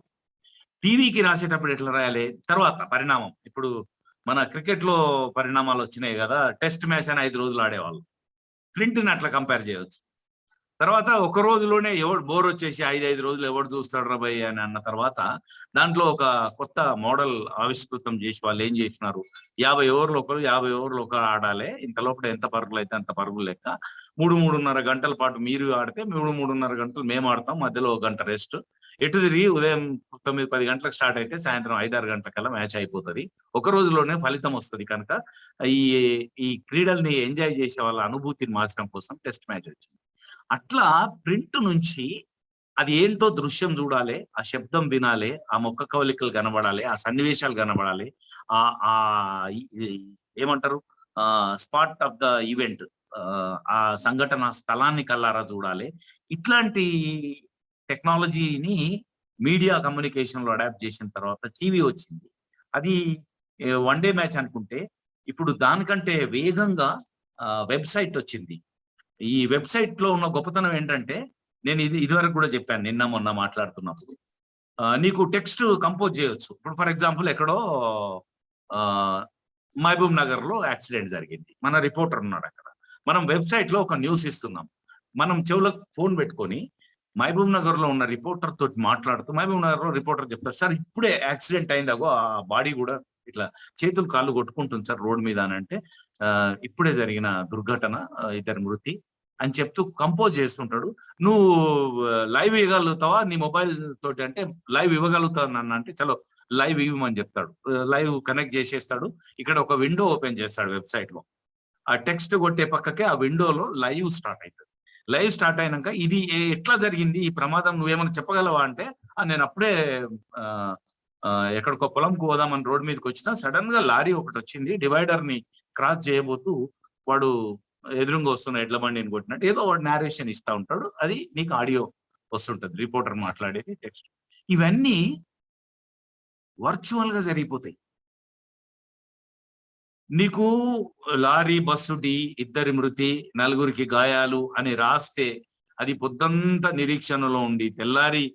టీవీకి రాసేటప్పుడు ఎట్లా రాయాలి, తర్వాత పరిణామం. ఇప్పుడు మన క్రికెట్ లో పరిణామాలు వచ్చినాయి కదా, టెస్ట్ మ్యాచ్ అని 5 రోజులు ఆడేవాళ్ళు, ప్రింట్ని అట్లా కంపేర్ చేయవచ్చు. తర్వాత ఒక రోజులోనే ఎవడు బోర్ వచ్చేసి 5 రోజులు ఎవడు చూస్తాడు రాబోయ్ అని అన్న తర్వాత దాంట్లో ఒక కొత్త మోడల్ ఆవిష్కృతం చేసి వాళ్ళు ఏం చేసినారు, 50 ఓవర్లు ఒకరు ఆడాలి, ఇంత లోపల ఎంత పరుగులు అయితే అంత పరుగులు లెక్క 3-3.5 గంటల పాటు మీరు ఆడితే 3-3.5 గంటలు మేము ఆడతాం, మధ్యలో 1 గంట రెస్ట్. ఎటు తిరిగి ఉదయం 9-10 గంటలకు స్టార్ట్ అయితే సాయంత్రం 5-6 గంటలకల్లా మ్యాచ్ అయిపోతుంది. ఒక రోజులోనే ఫలితం వస్తుంది. కనుక ఈ క్రీడల్ని ఎంజాయ్ చేసే వాళ్ళ అనుభూతిని మార్చడం కోసం టెస్ట్ మ్యాచ్ వచ్చింది. అట్లా ప్రింట్ నుంచి అది ఏంటో దృశ్యం చూడాలి, ఆ శబ్దం వినాలి, ఆ మొక్క కవలికలు కనబడాలి, ఆ సన్నివేశాలు కనబడాలి, ఆ ఏమంటారు స్పాట్ ఆఫ్ ద ఈవెంట్, ఆ సంఘటన స్థలాన్ని కల్లారా చూడాలి. ఇట్లాంటి టెక్నాలజీని మీడియా కమ్యూనికేషన్ లో అడాప్ట్ చేసిన తర్వాత టీవీ వచ్చింది. అది 1 డే మ్యాచ్ అనుకుంటే ఇప్పుడు దానికంటే వేగంగా వెబ్సైట్ వచ్చింది. ఈ వెబ్సైట్ లో ఉన్న గొప్పతనం ఏంటంటే, నేను ఇదివరకు కూడా చెప్పాను నిన్న మొన్న మాట్లాడుతున్నప్పుడు, నీకు టెక్స్ట్ కంపోజ్ చేయొచ్చు. ఇప్పుడు ఫర్ ఎగ్జాంపుల్ ఎక్కడో మహబూబ్ నగర్ లో యాక్సిడెంట్ జరిగింది, మన రిపోర్టర్ ఉన్నాడు అక్కడ, మనం వెబ్సైట్ లో ఒక న్యూస్ ఇస్తున్నాం, మనం చెవులకు ఫోన్ పెట్టుకొని మహబూబ్ నగర్ లో ఉన్న రిపోర్టర్ తోటి మాట్లాడుతూ, మహబూబ్ నగర్ లో రిపోర్టర్ చెప్తారు, సార్ ఇప్పుడే యాక్సిడెంట్ అయిందాగో, ఆ బాడీ కూడా ఇట్లా చేతులు కాళ్ళు కొట్టుకుంటుంది సార్ రోడ్ మీద అని అంటే, ఇప్పుడే జరిగిన దుర్ఘటన, 2 మృతి, అని చెప్తూ కంపోజ్ చేస్తుంటాడు. నువ్వు లైవ్ ఇవ్వగలుగుతావా నీ మొబైల్ తోటి అంటే, లైవ్ ఇవ్వగలుగుతాను అన్న అంటే, చలో లైవ్ ఇవ్వమని చెప్తాడు. లైవ్ కనెక్ట్ చేసేస్తాడు. ఇక్కడ ఒక విండో ఓపెన్ చేస్తాడు వెబ్సైట్ లో. ఆ టెక్స్ట్ కొట్టే పక్కకే ఆ విండోలో లైవ్ స్టార్ట్ అవుతుంది. లైవ్ స్టార్ట్ అయినాక ఇది ఎట్లా జరిగింది ఈ ప్రమాదం, నువ్వేమైనా చెప్పగలవా అంటే, నేను అప్పుడే ఎక్కడికో పొలంకు పోదామని రోడ్ మీదకి వచ్చినా సడన్ గా లారీ ఒకటి వచ్చింది, డివైడర్ ని క్రాస్ చేయబోతూ వాడు ఎదురుగా వస్తున్న ఎడ్ల బండిని కొట్టినట్టు ఏదో వాడు నేరేషన్ ఇస్తా ఉంటాడు. అది నీకు ఆడియో వస్తుంటది, రిపోర్టర్ మాట్లాడేది టెక్స్ట్. ఇవన్నీ వర్చువల్ గా జరిగిపోతాయి. నీకు లారీ బస్సు ఢీ, 2 మృతి 4 గాయాలు అని రాస్తే అది పొద్దంతా నిరీక్షణలో ఉండి తెల్లారి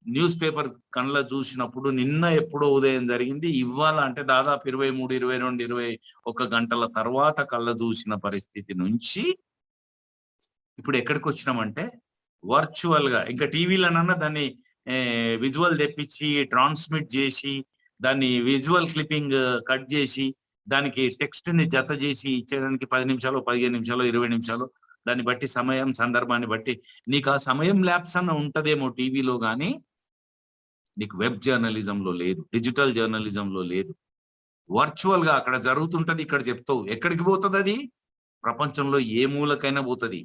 న్యూస్ పేపర్ కళ్ళ చూసినప్పుడు నిన్న ఎప్పుడో ఉదయం జరిగింది, ఇవాళ అంటే దాదాపు 23, 22, 21 గంటల తర్వాత కళ్ళ చూసిన పరిస్థితి నుంచి ఇప్పుడు ఎక్కడికి వచ్చినామంటే వర్చువల్ గా, ఇంకా టీవీలనన్నా దాన్ని విజువల్ తెప్పించి ట్రాన్స్మిట్ చేసి దాన్ని విజువల్ క్లిప్పింగ్ కట్ చేసి దానికి టెక్స్ట్ ని జత చేసి ఇచ్చేదానికి 10 నిమిషాలు 15 నిమిషాలు 20 నిమిషాలు, దాన్ని బట్టి సమయం సందర్భాన్ని బట్టి నీకు ఆ సమయం ల్యాప్స్ అన్న ఉంటదేమో టీవీలో, కానీ నీకు వెబ్ జర్నలిజంలో లేదు, డిజిటల్ జర్నలిజంలో లేదు. వర్చువల్ గా అక్కడ జరుగుతుంటది, ఇక్కడ చెప్తావు. ఎక్కడికి పోతుంది అది? ప్రపంచంలో ఏ మూలకైనా పోతుంది.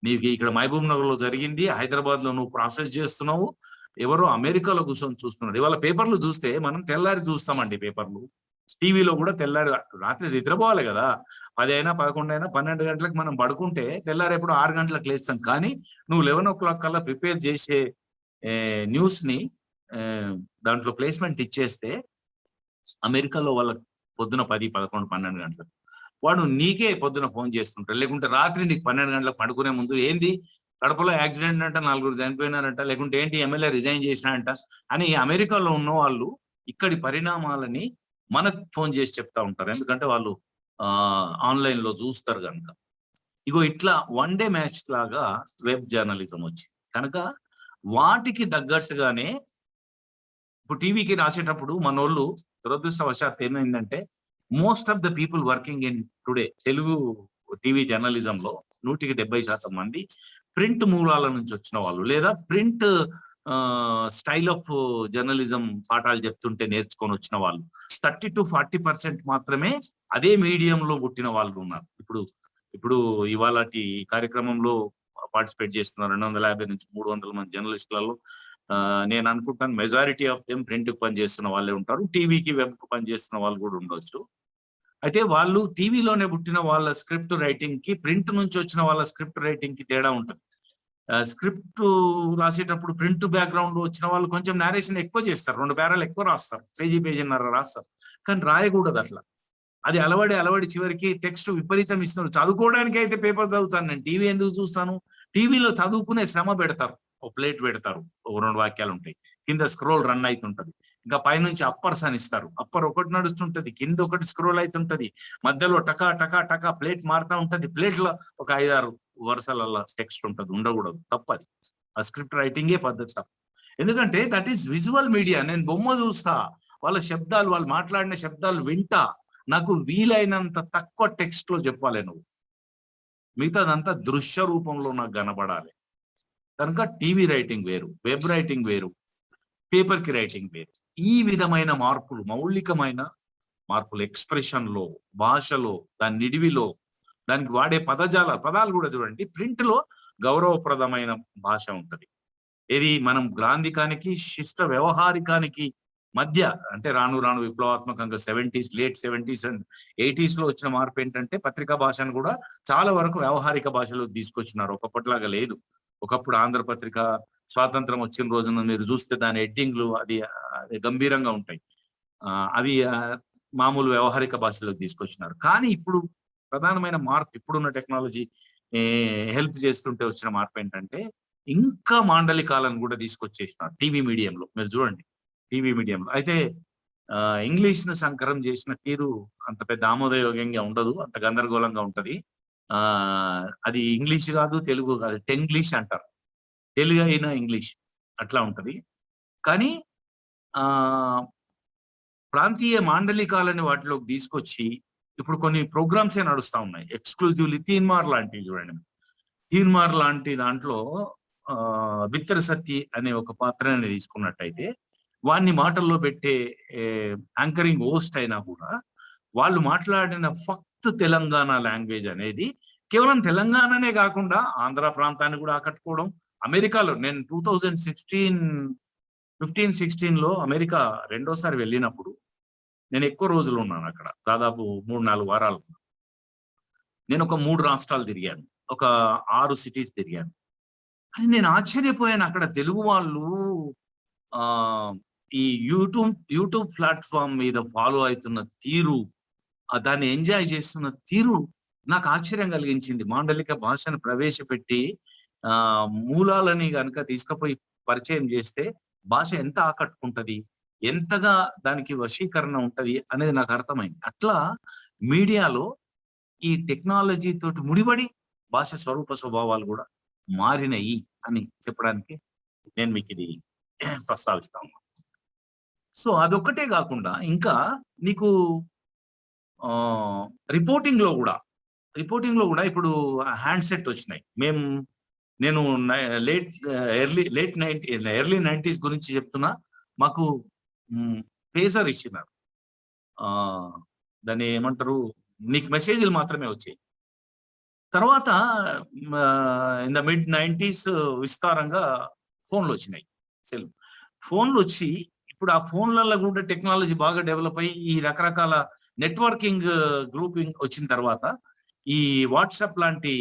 నీకు ఇక్కడ మహబూబ్ నగర్ లో జరిగింది, హైదరాబాద్ లో నువ్వు ప్రాసెస్ చేస్తున్నావు, ఎవరో అమెరికాలో కూర్చొని చూస్తున్నారు. ఇవాళ పేపర్లు చూస్తే మనం తెల్లారి చూస్తామండి పేపర్లు, టీవీలో కూడా తెల్లారి, రాత్రి నిద్రపోవాలి కదా, 10 అయినా 11 అయినా 12 గంటలకు మనం పడుకుంటే తెల్లారి ఎప్పుడు 6 గంటలకు లేస్తాం. కానీ నువ్వు 11 o'clock కల్లా ప్రిపేర్ చేసే న్యూస్ ని దాంట్లో ప్లేస్మెంట్ ఇచ్చేస్తే అమెరికాలో వాళ్ళకి పొద్దున 10, 11, 12 గంటలకు వాడు నీకే పొద్దున ఫోన్ చేస్తుంటాడు. లేకుంటే రాత్రి నీకు 12 గంటలకు పడుకునే ముందు ఏంది కడపలో యాక్సిడెంట్ అంట, 4 చనిపోయినారంట, లేకుంటే ఏంటి ఎమ్మెల్యే రిజైన్ చేసినారంట అని అమెరికాలో ఉన్న వాళ్ళు ఇక్కడి పరిణామాలని మనకు ఫోన్ చేసి చెప్తా ఉంటారు. ఎందుకంటే వాళ్ళు ఆన్లైన్ లో చూస్తారు కనుక. ఇగో ఇట్లా 1 డే మ్యాచ్ లాగా వెబ్ జర్నలిజం వచ్చింది కనుక వాటికి తగ్గట్టుగానే ఇప్పుడు టీవీకి రాసేటప్పుడు మనోళ్ళు దురదృష్టవశాత్తు ఏమైందంటే most of the people working in today Telugu TV journalism లో 100% మంది ప్రింట్ మూలాల నుంచి వచ్చిన వాళ్ళు, లేదా ప్రింట్ స్టైల్ ఆఫ్ జర్నలిజం పాఠాలు చెప్తుంటే నేర్చుకొని వచ్చిన వాళ్ళు. 30 to 40% మాత్రమే అదే మీడియంలో పుట్టిన వాళ్ళు ఉన్నారు. ఇప్పుడు ఇవాళ కార్యక్రమంలో పార్టిసిపేట్ చేస్తున్నారు 250 నుంచి 300 మంది జర్నలిస్టులలో. నేను అనుకుంటాను మెజారిటీ ఆఫ్ దెమ్ ప్రింట్ కు పనిచేస్తున్న వాళ్ళే ఉంటారు, టీవీకి వెబ్ కు పనిచేస్తున్న వాళ్ళు కూడా ఉండొచ్చు. అయితే వాళ్ళు టీవీలోనే పుట్టిన వాళ్ళ స్క్రిప్ట్ రైటింగ్ కి, ప్రింట్ నుంచి వచ్చిన వాళ్ళ స్క్రిప్ట్ రైటింగ్ కి తేడా ఉంటుంది. స్క్రిప్ట్ రాసేటప్పుడు ప్రింట్ బ్యాక్గ్రౌండ్ వచ్చిన వాళ్ళు కొంచెం నేరేషన్ ఎక్కువ చేస్తారు, 2 పేరాలు ఎక్కువ రాస్తారు, పేజీన్నర రాస్తారు. కానీ రాయకూడదు అట్లా. అది అలవడి చివరికి టెక్స్ట్ విపరీతం ఇస్తున్నారు. చదువుకోవడానికి అయితే పేపర్ చదువుతాను నేను, టీవీ ఎందుకు చూస్తాను? టీవీలో చదువుకునే శ్రమ పెడతారు, ఓ ప్లేట్ పెడతారు, ఓ 2 వాక్యాలు ఉంటాయి, కింద స్క్రోల్ రన్ అవుతుంటది, ఇంకా పైనుంచి అప్పర్స్ అని ఇస్తారు, అప్పర్ ఒకటి నడుస్తుంటది, కింద ఒకటి స్క్రోల్ అవుతుంటది, మధ్యలో టకా టకా టకా ప్లేట్ మారుతా ఉంటది, ప్లేట్ లో ఒక 5-6 వరుసలలో టెక్స్ట్ ఉంటది, ఉండకూడదు, తప్పది. ఆ స్క్రిప్ట్ రైటింగే పద్ధతి తప్ప. ఎందుకంటే దట్ ఈస్ విజువల్ మీడియా. నేను బొమ్మ చూస్తా, వాళ్ళ శబ్దాలు, వాళ్ళు మాట్లాడిన శబ్దాలు వింటా, నాకు వీలైనంత తక్కువ టెక్స్ట్ లో చెప్పాలి నువ్వు, మిగతాదంతా దృశ్య రూపంలో నాకు కనబడాలి. కనుక టీవీ రైటింగ్ వేరు, వెబ్ రైటింగ్ వేరు, పేపర్ కి రైటింగ్ వేరు. ఈ విధమైన మార్పులు, మౌలికమైన మార్పులు ఎక్స్ప్రెషన్ లో, భాషలో, దాని నిడివిలో, దానికి వాడే పదాలు కూడా చూడండి. ప్రింట్ లో గౌరవప్రదమైన భాష ఉంటది. ఇది మనం గ్రాంధికానికి శిష్ట వ్యవహారికానికి మధ్య, అంటే రాను రాను విప్లవాత్మకంగా లేట్ 70s అండ్ 80s లో వచ్చిన మార్పు ఏంటంటే పత్రికా భాషను కూడా చాలా వరకు వ్యవహారిక భాషలో తీసుకొచ్చినారు. ఒకప్పటిలాగా లేదు. ఒకప్పుడు ఆంధ్రపత్రిక స్వాతంత్రం వచ్చిన రోజున మీరు చూస్తే దాని హెడ్డింగ్లు అది గంభీరంగా ఉంటాయి. అవి మామూలు వ్యవహారిక భాషలోకి తీసుకొచ్చినారు. కానీ ఇప్పుడు ప్రధానమైన మార్పు, ఇప్పుడున్న టెక్నాలజీ హెల్ప్ చేస్తుంటే వచ్చిన మార్పు ఏంటంటే ఇంకా మాండలికాలను కూడా తీసుకొచ్చేసినారు టీవీ మీడియంలో. మీరు చూడండి, టీవీ మీడియంలో అయితే ఇంగ్లీష్ ను సంకరం చేసిన తీరు అంత పెద్ద ఆమోదయోగ్యంగా ఉండదు, అంత గందరగోళంగా ఉంటది. అది ఇంగ్లీష్ కాదు, తెలుగు కాదు, టెంగ్లీష్ అంటారు, తెలుగు అయినా ఇంగ్లీష్ అట్లా ఉంటది. కానీ ప్రాంతీయ మాండలికాలని వాటిలోకి తీసుకొచ్చి ఇప్పుడు కొన్ని ప్రోగ్రామ్సే నడుస్తా ఉన్నాయి. ఎక్స్క్లూజివ్లీ తీన్మార్ లాంటివి చూడండి. తీన్మార్ లాంటి దాంట్లో బిత్తర సత్తి అనే ఒక పాత్రని తీసుకున్నట్టయితే వాన్ని మాటల్లో పెట్టే యాంకరింగ్ హోస్ట్ అయినా కూడా వాళ్ళు మాట్లాడిన ఫక్త్ తెలంగాణ లాంగ్వేజ్ అనేది కేవలం తెలంగాణనే కాకుండా ఆంధ్ర ప్రాంతాన్ని కూడా ఆకట్టుకోవడం. అమెరికాలో నేను 2015-16లో అమెరికా రెండోసారి వెళ్ళినప్పుడు నేను ఎక్కువ రోజులు ఉన్నాను అక్కడ, దాదాపు 3-4 వారాలు. నేను ఒక 3 రాష్ట్రాలు తిరిగాను, ఒక 6 సిటీస్ తిరిగాను. అని నేను ఆశ్చర్యపోయాను. అక్కడ తెలుగు వాళ్ళు ఈ యూట్యూబ్ ప్లాట్ఫామ్ మీద ఫాలో అవుతున్న తీరు, దాన్ని ఎంజాయ్ చేస్తున్న తీరు నాకు ఆశ్చర్యం కలిగించింది. మాండలిక భాషను ప్రవేశపెట్టి మూలాలని కనుక తీసుకుపోయి పరిచయం చేస్తే భాష ఎంత ఆకట్టుకుంటది, ఎంతగా దానికి వశీకరణ ఉంటది అనేది నాకు అర్థమైంది. అట్లా మీడియాలో ఈ టెక్నాలజీ తోటి ముడిపడి భాష స్వరూప స్వభావాలు కూడా మారినాయి అని చెప్పడానికి నేను మీకు ఇది ప్రస్తావిస్తాను. సో అదొక్కటే కాకుండా ఇంకా నీకు రిపోర్టింగ్ లో కూడా ఇప్పుడు హ్యాండ్ సెట్ వచ్చినాయి. నేను ఎర్లీ 90s గురించి చెప్తున్నా. మాకు పేజర్ ఇచ్చినారు, దాన్ని ఏమంటారు, నీకు మెసేజ్లు మాత్రమే వచ్చాయి. తర్వాత ఇన్ ద మిడ్ 90s విస్తారంగా ఫోన్లు వచ్చినాయి, ఫోన్లు వచ్చి ఇప్పుడు ఆ ఫోన్లలో కూడా టెక్నాలజీ బాగా డెవలప్ అయ్యి ఈ రకరకాల నెట్వర్కింగ్ గ్రూపింగ్ వచ్చిన తర్వాత, ఈ వాట్సాప్ లాంటి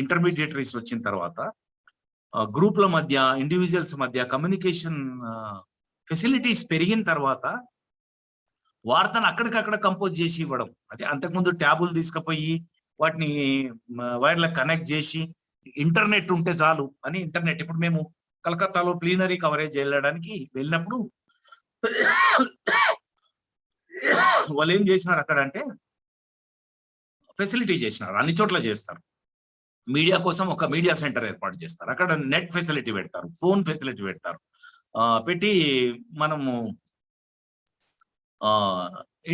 ఇంటర్మీడియటరీస్ వచ్చిన తర్వాత, గ్రూప్ల మధ్య ఇండివిజువల్స్ మధ్య కమ్యూనికేషన్ ఫెసిలిటీస్ పెరిగిన తర్వాత వార్తను అక్కడికక్కడ కంపోజ్ చేసి ఇవ్వడం. అదే అంతకుముందు ట్యాబులు తీసుకుపోయి వాటిని వైర్లకు కనెక్ట్ చేసి ఇంటర్నెట్ ఉంటే చాలు అని ఇంటర్నెట్. ఇప్పుడు మేము కలకత్తాలో ప్లీనరీ కవరేజ్ వెళ్ళడానికి వెళ్ళినప్పుడు వాళ్ళు ఏం చేసినారు అక్కడ అంటే ఫెసిలిటీ చేసినారు, అన్ని చోట్ల చేస్తారు. మీడియా కోసం ఒక మీడియా సెంటర్ ఏర్పాటు చేస్తారు, అక్కడ నెట్ ఫెసిలిటీ పెడతారు, ఫోన్ ఫెసిలిటీ పెడతారు, పెట్టి మనము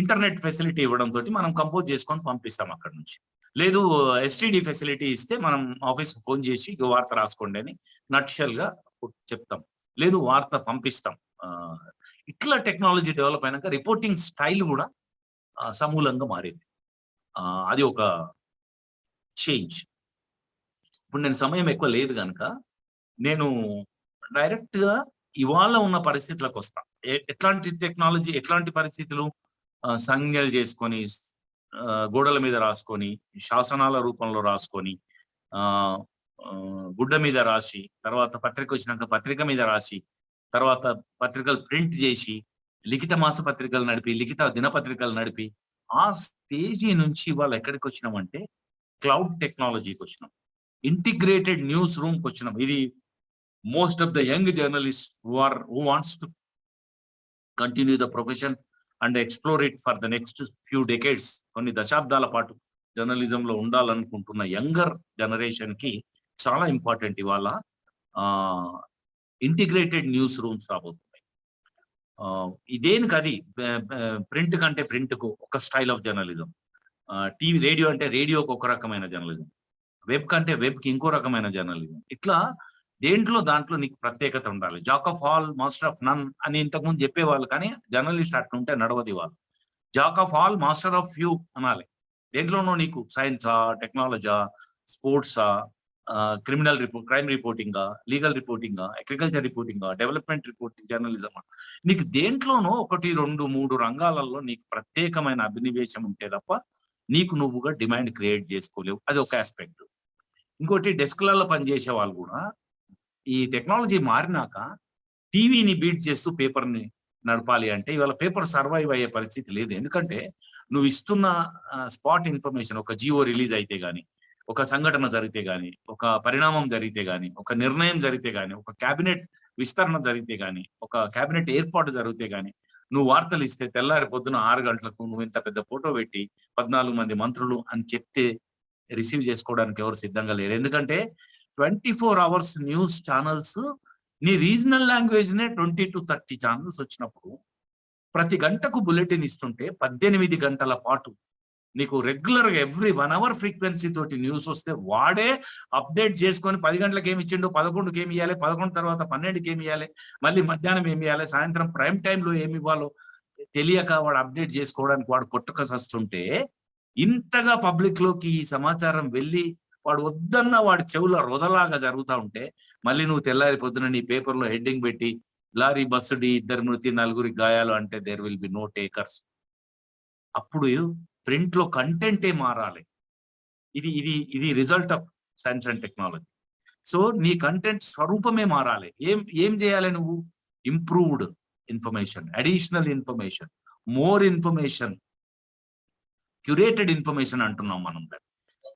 ఇంటర్నెట్ ఫెసిలిటీ ఇవ్వడంతో మనం కంపోజ్ చేసుకొని పంపిస్తాం అక్కడ నుంచి. లేదు ఎస్టీడీ ఫెసిలిటీ ఇస్తే మనం ఆఫీస్కి ఫోన్ చేసి వార్త రాసుకోండి అని నట్షల్గా చెప్తాం, లేదు వార్త పంపిస్తాం. ఇట్లా టెక్నాలజీ డెవలప్ అయినాక రిపోర్టింగ్ స్టైల్ కూడా సమూలంగా మారింది. అది ఒక చేంజ్. ఇప్పుడు నేను సమయం ఎక్కువ లేదు కనుక నేను డైరెక్ట్గా ఇవాళ ఉన్న పరిస్థితులకు వస్తా. ఎట్లాంటి టెక్నాలజీ, ఎట్లాంటి పరిస్థితులు, సంజ్ఞలు చేసుకొని, గోడల మీద రాసుకొని, శాసనాల రూపంలో రాసుకొని, గుడ్డ మీద రాసి, తర్వాత పత్రిక వచ్చినాక పత్రిక మీద రాసి, తర్వాత పత్రికలు ప్రింట్ చేసి, లిఖిత మాసపత్రికలు నడిపి, లిఖిత దినపత్రికలు నడిపి, ఆ స్టేజీ నుంచి ఇవాళ ఎక్కడికి వచ్చినామంటే క్లౌడ్ టెక్నాలజీకి వచ్చినాం, ఇంటిగ్రేటెడ్ న్యూస్ రూమ్కి వచ్చినాం. ఇది most of the young journalist who wants to continue the profession and explore it for the next few decades, కొన్ని దశాబ్దాల పాటు జర్నలిజంలో ఉండాలనుకుంటున్న యంగర్ జనరేషన్ కి చాలా ఇంపార్టెంట్ ఇవాళ ఇంటిగ్రేటెడ్ న్యూస్ రూమ్స్ రాబోతున్నాయి. ఇదేనికి అది ప్రింట్ కంటే ప్రింట్కు ఒక style of journalism, TV radio అంటే రేడియోకి ఒక రకమైన జర్నలిజం, వెబ్ కంటే వెబ్కి ఇంకో రకమైన జర్నలిజం. ఇట్లా దాంట్లో నీకు ప్రత్యేకత ఉండాలి. Jack of all master of none అని ఇంతకుముందు చెప్పేవాళ్ళు, కానీ జర్నలిస్ట్ అట్లుంటే నడవది. వాళ్ళు jack of all master of few అనాలి. దేంట్లోనూ నీకు సైన్సా, టెక్నాలజా, స్పోర్ట్సా, క్రైమ్ రిపోర్టింగా, లీగల్ రిపోర్టింగా, అగ్రికల్చర్ రిపోర్టింగా, డెవలప్మెంట్ రిపోర్టింగ్, జర్నలిజం, నీకు దేంట్లోనూ 1, 2, 3 రంగాలలో నీకు ప్రత్యేకమైన అభినివేశం ఉంటే తప్ప నీకు నువ్వుగా డిమాండ్ క్రియేట్ చేసుకోలేవు. అది ఒక ఆస్పెక్ట్. ఇంకోటి, డెస్క్లలో పనిచేసే వాళ్ళు కూడా ఈ టెక్నాలజీ మారినాక టీవీని బీట్ చేస్తూ పేపర్ని నడపాలి అంటే ఇవాళ పేపర్ సర్వైవ్ అయ్యే పరిస్థితి లేదు. ఎందుకంటే నువ్వు ఇస్తున్న స్పాట్ ఇన్ఫర్మేషన్, ఒక జియో రిలీజ్ అయితే గానీ, ఒక సంఘటన జరిగితే గానీ, ఒక పరిణామం జరిగితే గానీ, ఒక నిర్ణయం జరిగితే గానీ, ఒక క్యాబినెట్ విస్తరణ జరిగితే గానీ, ఒక క్యాబినెట్ ఏర్పాటు జరిగితే గానీ, నువ్వు వార్తలు ఇస్తే తెల్లారి పొద్దున 6 గంటలకు నువ్వు ఇంత పెద్ద ఫోటో పెట్టి 14 మంది మంత్రులు అని చెప్తే రిసీవ్ చేసుకోవడానికి ఎవరు సిద్ధంగా లేరు. ఎందుకంటే 24 అవర్స్ న్యూస్ ఛానల్స్, నీ రీజనల్ లాంగ్వేజ్ నే 20 to 30 ఛానల్స్ వచ్చినప్పుడు ప్రతి గంటకు బులెటిన్ ఇస్తుంటే 18 గంటల పాటు నీకు రెగ్యులర్ గా ఎవ్రీ 1 hour ఫ్రీక్వెన్సీ తోటి న్యూస్ వస్తే వాడే అప్డేట్ చేసుకొని 10 గంటలకు ఏమి ఇచ్చిండు, 11కి ఏమి ఇవ్వాలి, 11 తర్వాత 12కి ఏమి ఇవ్వాలి, మళ్ళీ మధ్యాహ్నం ఏమి ఇవ్వాలి, సాయంత్రం ప్రైమ్ టైంలో ఏమి ఇవ్వాలో తెలియక వాడు అప్డేట్ చేసుకోవడానికి వాడు కొట్టుక సస్తుంటే, ఇంతగా పబ్లిక్ లోకి ఈ సమాచారం వెళ్ళి వాడు వద్దన్న వాడి చెవుల రొదలాగా జరుగుతూ ఉంటే, మళ్ళీ నువ్వు తెల్లారి పొద్దున నీ పేపర్లో హెడ్డింగ్ పెట్టి లారీ బస్సు డి 2 మృతి 4 గాయాలు అంటే there will be no takers. అప్పుడు ప్రింట్ లో కంటెంటే మారాలి. ఇది ఇది ఇది result of science and technology. So నీ కంటెంట్ స్వరూపమే మారాలి. ఏం చేయాలి నువ్వు? Improved information, additional information, more information, curated information అంటున్నాం మనం.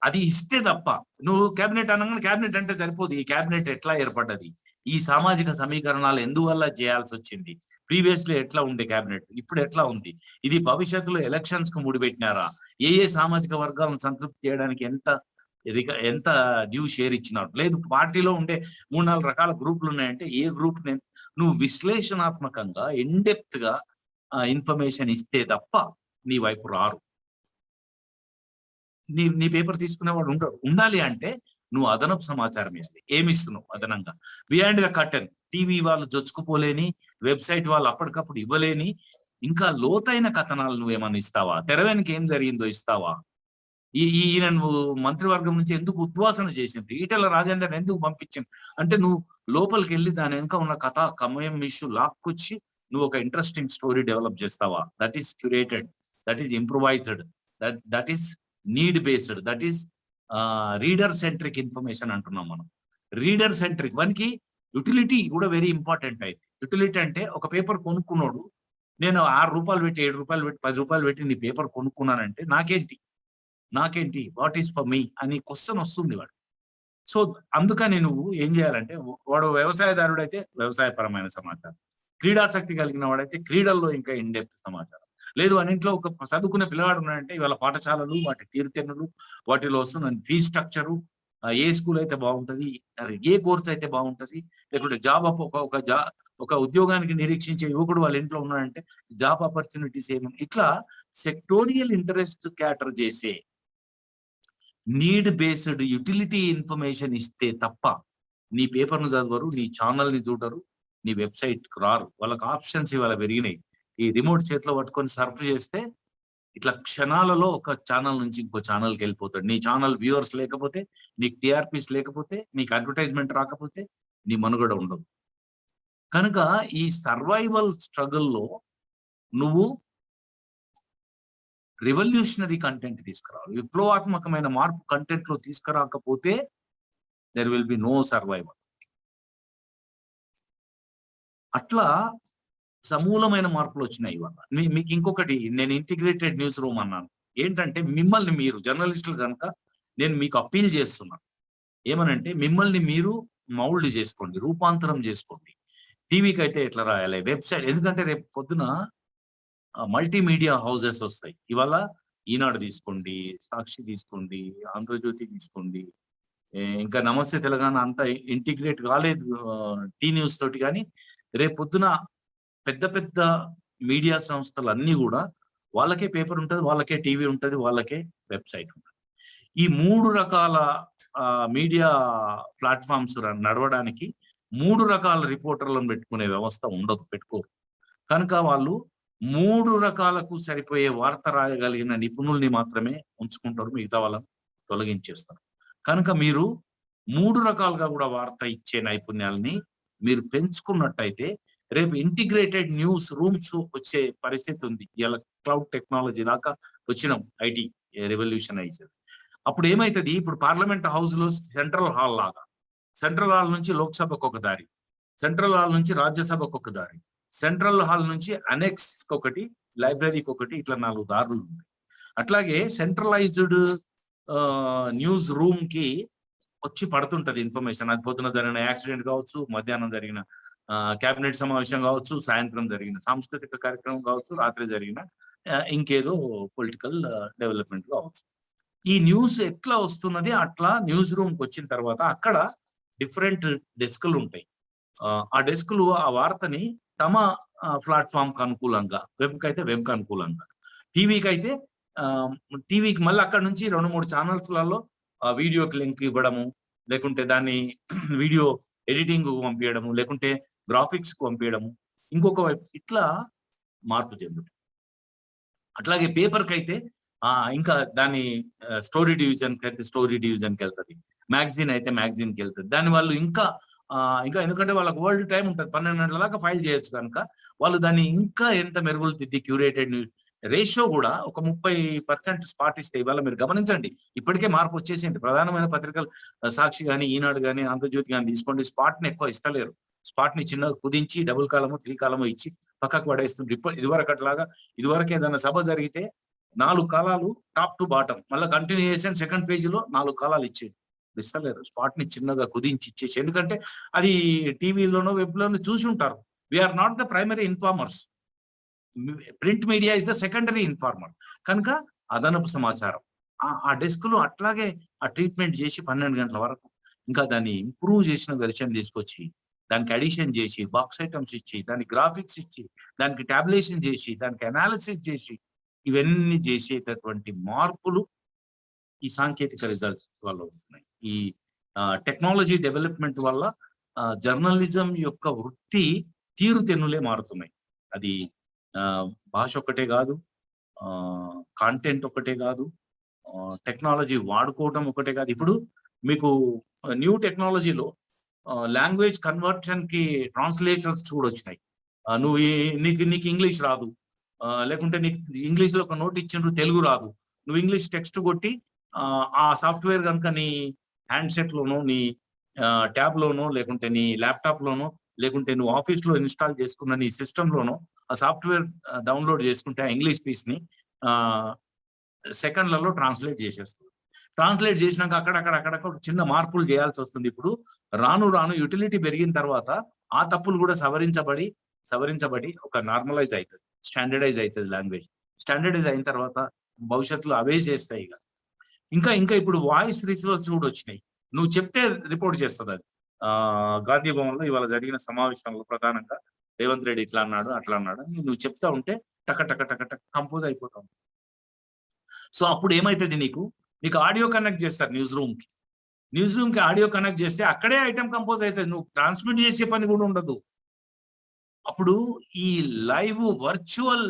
అది ఇస్తే తప్ప నువ్వు క్యాబినెట్ అనగానే క్యాబినెట్ అంటే సరిపోదు. ఈ క్యాబినెట్ ఎట్లా ఏర్పడ్డది, ఈ సామాజిక సమీకరణాలు ఎందువల్ల చేయాల్సి వచ్చింది, ప్రీవియస్లీ ఎట్లా ఉండే క్యాబినెట్, ఇప్పుడు ఎట్లా ఉంది, ఇది భవిష్యత్తులో ఎలక్షన్స్ కు ముడిపెట్టినారా, ఏ సామాజిక వర్గాలను సంతృప్తి చేయడానికి ఎంత డ్యూ షేర్ ఇచ్చినారు, లేదు పార్టీలో ఉండే 3-4 రకాల గ్రూపులు ఉన్నాయంటే ఏ గ్రూప్ నువ్వు విశ్లేషణాత్మకంగా ఇన్డెప్త్ గా ఇన్ఫర్మేషన్ ఇస్తే తప్ప నీ వైపు రారు. నీ పేపర్ తీసుకునేవాడు ఉండాలి అంటే నువ్వు అదనపు సమాచారం ఇవ్వాలి. ఏమిస్తున్నావు అదనంగా? బిహైండ్ ద కర్టెన్ టీవీ వాళ్ళు జొచ్చుకుపోలేని, వెబ్సైట్ వాళ్ళు అప్పటికప్పుడు ఇవ్వలేని ఇంకా లోతైన కథనాలు నువ్వేమన్నా ఇస్తావా? తెర వెనుక ఏం జరిగిందో ఇస్తావా? ఈయన నువ్వు మంత్రివర్గం నుంచి ఎందుకు ఉద్వాసన చేసింది, ఈటెల రాజేందర్ ఎందుకు పంపించింది అంటే నువ్వు లోపలికి వెళ్ళి దాని వెనుక ఉన్న కథ కమయం ఇష్యూ లాక్కొచ్చి నువ్వు ఒక ఇంట్రెస్టింగ్ స్టోరీ డెవలప్ చేస్తావా? That is curated, that is improvised, that is need based, that is reader centric information అంటున్నాం మనం. రీడర్ సెంట్రిక్ వన్కి యుటిలిటీ కూడా వెరీ ఇంపార్టెంట్ అయితే. యుటిలిటీ అంటే ఒక పేపర్ కొనుక్కున్నాడు, నేను 6 రూపాయలు పెట్టి 7 రూపాయలు పెట్టి 10 రూపాయలు పెట్టి నీ పేపర్ కొనుక్కున్నానంటే నాకేంటి వాట్ ఈస్ ఫర్ మీ అని క్వశ్చన్ వస్తుంది వాడు. సో అందుకని నువ్వు ఏం చేయాలంటే, వాడు వ్యవసాయదారుడు అయితే వ్యవసాయపరమైన సమాచారం, క్రీడాసక్తి కలిగిన వాడైతే క్రీడల్లో ఇంకా ఇన్డెప్త్ సమాచారం, లేదు అన్నింట్లో ఒక చదువుకునే పిల్లవాడు ఉన్నాడంటే ఇవాళ పాఠశాలలు, వాటి తీరుతెన్నులు, వాటిలో వస్తున్న ఫీజ్ స్ట్రక్చరు, ఏ స్కూల్ అయితే బాగుంటది, ఏ కోర్స్ అయితే బాగుంటది, లేకుంటే జాబ్ ఒక ఉద్యోగానికి నిరీక్షించే యువకుడు వాళ్ళ ఇంట్లో ఉన్నాడంటే జాబ్ ఆపర్చునిటీస్ ఏమన్నా, ఇట్లా సెక్టోరియల్ ఇంట్రెస్ట్ క్యాటర్ చేసే నీడ్ బేస్డ్ యుటిలిటీ ఇన్ఫర్మేషన్ ఇస్తే తప్ప నీ పేపర్ను చదవరు, నీ ఛానల్ని చూడరు, నీ వెబ్సైట్కి రారు. వాళ్ళకి ఆప్షన్స్ ఇవాళ పెరిగినాయి. ఈ రిమోట్ చేతిలో పట్టుకొని సర్ఫ్ చేస్తే ఇట్లా క్షణాలలో ఒక ఛానల్ నుంచి ఇంకో ఛానల్కి వెళ్ళిపోతాడు. నీ ఛానల్ వ్యూవర్స్ లేకపోతే, నీకు టీఆర్పీస్ లేకపోతే, నీకు అడ్వర్టైజ్మెంట్ రాకపోతే నీ మనుగడ ఉండదు. కనుక ఈ సర్వైవల్ స్ట్రగుల్లో నువ్వు రెవల్యూషనరీ కంటెంట్ తీసుకురావాలి. విప్లవాత్మకమైన మార్పు కంటెంట్ లో తీసుకురాకపోతే there will be no survival. అట్లా సమూలమైన మార్పులు వచ్చినాయి ఇవాళ. మీకు ఇంకొకటి, నేను ఇంటిగ్రేటెడ్ న్యూస్ రూమ్ అన్నాను. ఏంటంటే మిమ్మల్ని మీరు జర్నలిస్టులు కనుక నేను మీకు అప్పీల్ చేస్తున్నాను. ఏమనంటే మిమ్మల్ని మీరు మౌల్డ్ చేసుకోండి, రూపాంతరం చేసుకోండి. టీవీకి అయితే ఎట్లా రాయాలి, వెబ్సైట్, ఎందుకంటే రేపు పొద్దున మల్టీమీడియా హౌసెస్ వస్తాయి. ఇవాళ ఈనాడు తీసుకోండి, సాక్షి తీసుకోండి, ఆంధ్రజ్యోతి తీసుకోండి, ఇంకా నమస్తే తెలంగాణ అంతా ఇంటిగ్రేట్ కాలేదు టీ న్యూస్ తోటి. కానీ రేపు పొద్దున పెద్ద పెద్ద మీడియా సంస్థలు అన్నీ కూడా వాళ్ళకే పేపర్ ఉంటుంది, వాళ్ళకే టీవీ ఉంటుంది, వాళ్ళకే వెబ్సైట్ ఉంటుంది. ఈ 3 రకాల మీడియా ప్లాట్ఫామ్స్ నడవడానికి 3 రకాల రిపోర్టర్లను పెట్టుకునే వ్యవస్థ ఉండదు, పెట్టుకోరు. కనుక వాళ్ళు 3 రకాలకు సరిపోయే వార్త రాయగలిగిన నిపుణుల్ని మాత్రమే ఉంచుకుంటారు, మిగతా వాళ్ళని తొలగించేస్తారు. కనుక మీరు 3 రకాలుగా కూడా వార్త ఇచ్చే నైపుణ్యాలని మీరు పెంచుకున్నట్టయితే రేపు ఇంటిగ్రేటెడ్ న్యూస్ రూమ్స్ వచ్చే పరిస్థితి ఉంది. ఇలా క్లౌడ్ టెక్నాలజీ దాకా వచ్చినాం, ఐటీ రెవల్యూషన్ అయితే. అప్పుడు ఏమైతుంది, ఇప్పుడు పార్లమెంట్ హౌస్ లో సెంట్రల్ హాల్ లాగా, సెంట్రల్ హాల్ నుంచి లోక్సభకు ఒక దారి, సెంట్రల్ హాల్ నుంచి రాజ్యసభకు ఒక దారి, సెంట్రల్ హాల్ నుంచి అనెక్స్ ఒకటి, లైబ్రరీకి ఒకటి, ఇట్లా 4 దారులు ఉన్నాయి. అట్లాగే సెంట్రలైజ్డ్ న్యూస్ రూమ్ కి వచ్చి పడుతుంటది ఇన్ఫర్మేషన్. అది పొద్దున జరిగిన యాక్సిడెంట్ కావచ్చు, మధ్యాహ్నం జరిగిన కేబినెట్ సమావేశం కావచ్చు, సాయంత్రం జరిగిన సాంస్కృతిక కార్యక్రమం కావచ్చు, రాత్రి జరిగిన ఇంకేదో పొలిటికల్ డెవలప్మెంట్ కావచ్చు. ఈ న్యూస్ ఎట్లా వస్తున్నది, అట్లా న్యూస్ రూమ్కి వచ్చిన తర్వాత అక్కడ డిఫరెంట్ డెస్క్లు ఉంటాయి. ఆ డెస్క్లు ఆ వార్తని తమ ప్లాట్ఫామ్ కు అనుకూలంగా, వెబ్కి అయితే వెబ్కి అనుకూలంగా, టీవీకి అయితే టీవీకి మళ్ళీ అక్కడ నుంచి 2-3 ఛానల్స్లలో వీడియోకి లింక్ ఇవ్వడము, లేకుంటే దాన్ని వీడియో ఎడిటింగ్ పంపించడము, లేకుంటే గ్రాఫిక్స్ పంపించడము, ఇంకొక వైపు ఇట్లా మార్పు చెందుతుంది. అట్లాగే పేపర్కి అయితే ఇంకా దాని స్టోరీ డివిజన్కి అయితే స్టోరీ డివిజన్కి వెళ్తుంది, మ్యాగజైన్ అయితే మ్యాగజైన్కి వెళ్తుంది. దాని వాళ్ళు ఇంకా ఎందుకంటే వాళ్ళకి వరల్డ్ టైం ఉంటుంది, 12 గంటల దాకా ఫైల్ చేయొచ్చు కనుక వాళ్ళు దాన్ని ఇంకా ఎంత మెరుగులు దిద్ది క్యూరేటెడ్ రేషియో కూడా ఒక 30% స్పాట్ ఇస్తే ఇవాళ మీరు గమనించండి, ఇప్పటికే మార్పు వచ్చేసింది. ప్రధానమైన పత్రికలు సాక్షి కానీ, ఈనాడు కానీ, ఆంధ్రజ్యోతి కానీ తీసుకోండి, స్పాట్ని ఎక్కువ ఇస్తలేరు. స్పాట్ని చిన్నగా కుదించి 2 కాలము 3 కాలము ఇచ్చి పక్కకు పడేస్తుంది. ఇదివరకు అట్లాగా ఇదివరకు ఏదైనా సభ జరిగితే 4 కాలాలు టాప్ టు బాటం, మళ్ళీ కంటిన్యూయేషన్ సెకండ్ పేజీలో 4 కాలాలు ఇచ్చేది. ఇస్తలేరు, స్పాట్ని చిన్నగా కుదించి ఇచ్చేసి. ఎందుకంటే అది టీవీలోనో వెబ్లోనో చూసి ఉంటారు. We're not the primary informers, print media is the secondary informer. కనుక అదనపు సమాచారం ఆ డెస్క్ లో అట్లాగే ఆ ట్రీట్మెంట్ చేసి 12 గంటల వరకు ఇంకా దాన్ని ఇంప్రూవ్ చేసిన వెర్షన్ తీసుకొచ్చి దానికి అడిషన్ చేసి బాక్స్ ఐటమ్స్ ఇచ్చి దానికి గ్రాఫిక్స్ ఇచ్చి దానికి టాబ్లేషన్ చేసి దానికి అనాలిసిస్ చేసి ఇవన్నీ చేసేటటువంటి మార్పులు ఈ సాంకేతిక రిజల్ట్స్ వల్ల ఉంటున్నాయి. ఈ టెక్నాలజీ డెవలప్మెంట్ వల్ల జర్నలిజం యొక్క వృత్తి తీరుతెన్నులే మారుతున్నాయి. అది భాష ఒక్కటే కాదు, కాంటెంట్ ఒక్కటే కాదు, టెక్నాలజీ వాడుకోవటం ఒకటే కాదు. ఇప్పుడు మీకు న్యూ టెక్నాలజీలో లాంగ్వేజ్ కన్వర్షన్ కి ట్రాన్స్లేటర్స్ కూడా వచ్చినాయి. నువ్వు నీకు ఇంగ్లీష్ రాదు, లేకుంటే నీకు ఇంగ్లీష్ లో ఒక నోట్ ఇచ్చిండ్రు, తెలుగు రాదు, నువ్వు ఇంగ్లీష్ టెక్స్ట్ కొట్టి ఆ సాఫ్ట్వేర్ కనుక నీ హ్యాండ్సెట్ లోనో, నీ ట్యాబ్ లోనో, లేకుంటే నీ ల్యాప్టాప్ లోనో, లేకుంటే నువ్వు ఆఫీస్ లో ఇన్స్టాల్ చేసుకున్న నీ సిస్టమ్ లోనో ఆ సాఫ్ట్వేర్ డౌన్లోడ్ చేసుకుంటే ఆ ఇంగ్లీష్ పీస్ ని సెకండ్లలో ట్రాన్స్లేట్ చేసేస్తుంది. ట్రాన్స్లేట్ చేసినాక అక్కడక్కడ చిన్న మార్పులు చేయాల్సి వస్తుంది. ఇప్పుడు రాను రాను యూటిలిటీ పెరిగిన తర్వాత ఆ తప్పులు కూడా సవరించబడి ఒక నార్మలైజ్ అవుతుంది, స్టాండర్డైజ్ అవుతుంది. లాంగ్వేజ్ స్టాండర్డైజ్ అయిన తర్వాత భవిష్యత్తులో అవే చేస్తాయి. ఇంకా ఇప్పుడు వాయిస్ రిసోర్స్ కూడా వచ్చినాయి. నువ్వు చెప్తే రిపోర్ట్ చేస్తుంది అది. గాంధీ భవన్ లో ఇవాళ జరిగిన సమావేశంలో ప్రధానంగా రేవంత్ రెడ్డి ఇట్లా అన్నాడు అట్లా అన్నాడు అని నువ్వు చెప్తా ఉంటే టక కంపోజ్ అయిపోతావు. సో అప్పుడు ఏమైతుంది, నీకు ఆడియో కనెక్ట్ చేస్తారు న్యూస్ రూమ్ కి ఆడియో కనెక్ట్ చేస్తే అక్కడే ఐటమ్ కంపోజ్ అవుతుంది. నువ్వు ట్రాన్స్మిట్ చేసే పని కూడా ఉండదు. అప్పుడు ఈ లైవ్ వర్చువల్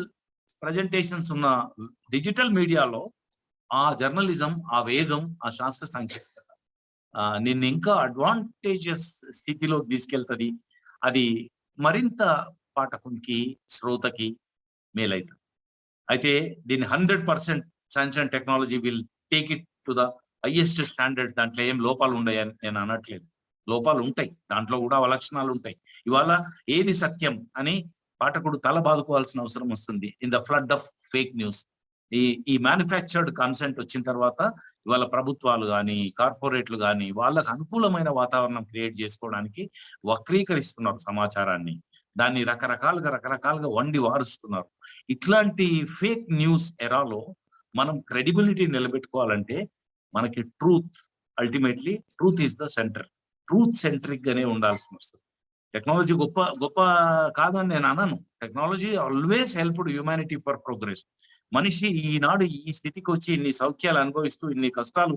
ప్రజెంటేషన్స్ ఉన్న డిజిటల్ మీడియాలో ఆ జర్నలిజం, ఆ వేగం, ఆ శాస్త్ర సాంకేతికత నిన్ను ఇంకా అడ్వాంటేజెస్ స్థితిలోకి తీసుకెళ్తుంది. అది మరింత పాఠకునికి, శ్రోతకి మేలైతుంది. అయితే దీన్ని 100% science and technology will take it to the highest standard. దాంట్లో ఏం లోపాలు ఉన్నాయని నేను అనట్లేదు, లోపాలు ఉంటాయి, దాంట్లో కూడా అవలక్షణాలు ఉంటాయి. ఇవాళ ఏది సత్యం అని పాఠకుడు తల బాదుకోవాల్సిన అవసరం వస్తుంది in the flood of fake news. ఈ మ్యానుఫ్యాక్చర్డ్ కన్సెంట్ వచ్చిన తర్వాత ఇవాళ ప్రభుత్వాలు కానీ, కార్పొరేట్లు కానీ వాళ్ళకు అనుకూలమైన వాతావరణం క్రియేట్ చేసుకోవడానికి వక్రీకరిస్తున్నారు సమాచారాన్ని. దాన్ని రకరకాలుగా వండి వారుస్తున్నారు. ఇట్లాంటి ఫేక్ న్యూస్ ఎరాలో మనం క్రెడిబిలిటీ నిలబెట్టుకోవాలంటే మనకి ultimately truth is the centre. Truth centric గానే ఉండాల్సి వస్తుంది. టెక్నాలజీ గొప్ప కాదని నేను అనను. Technology always helped humanity for progress. మనిషి ఈనాడు ఈ స్థితికి వచ్చి ఇన్ని సౌఖ్యాలు అనుభవిస్తూ, ఇన్ని కష్టాలు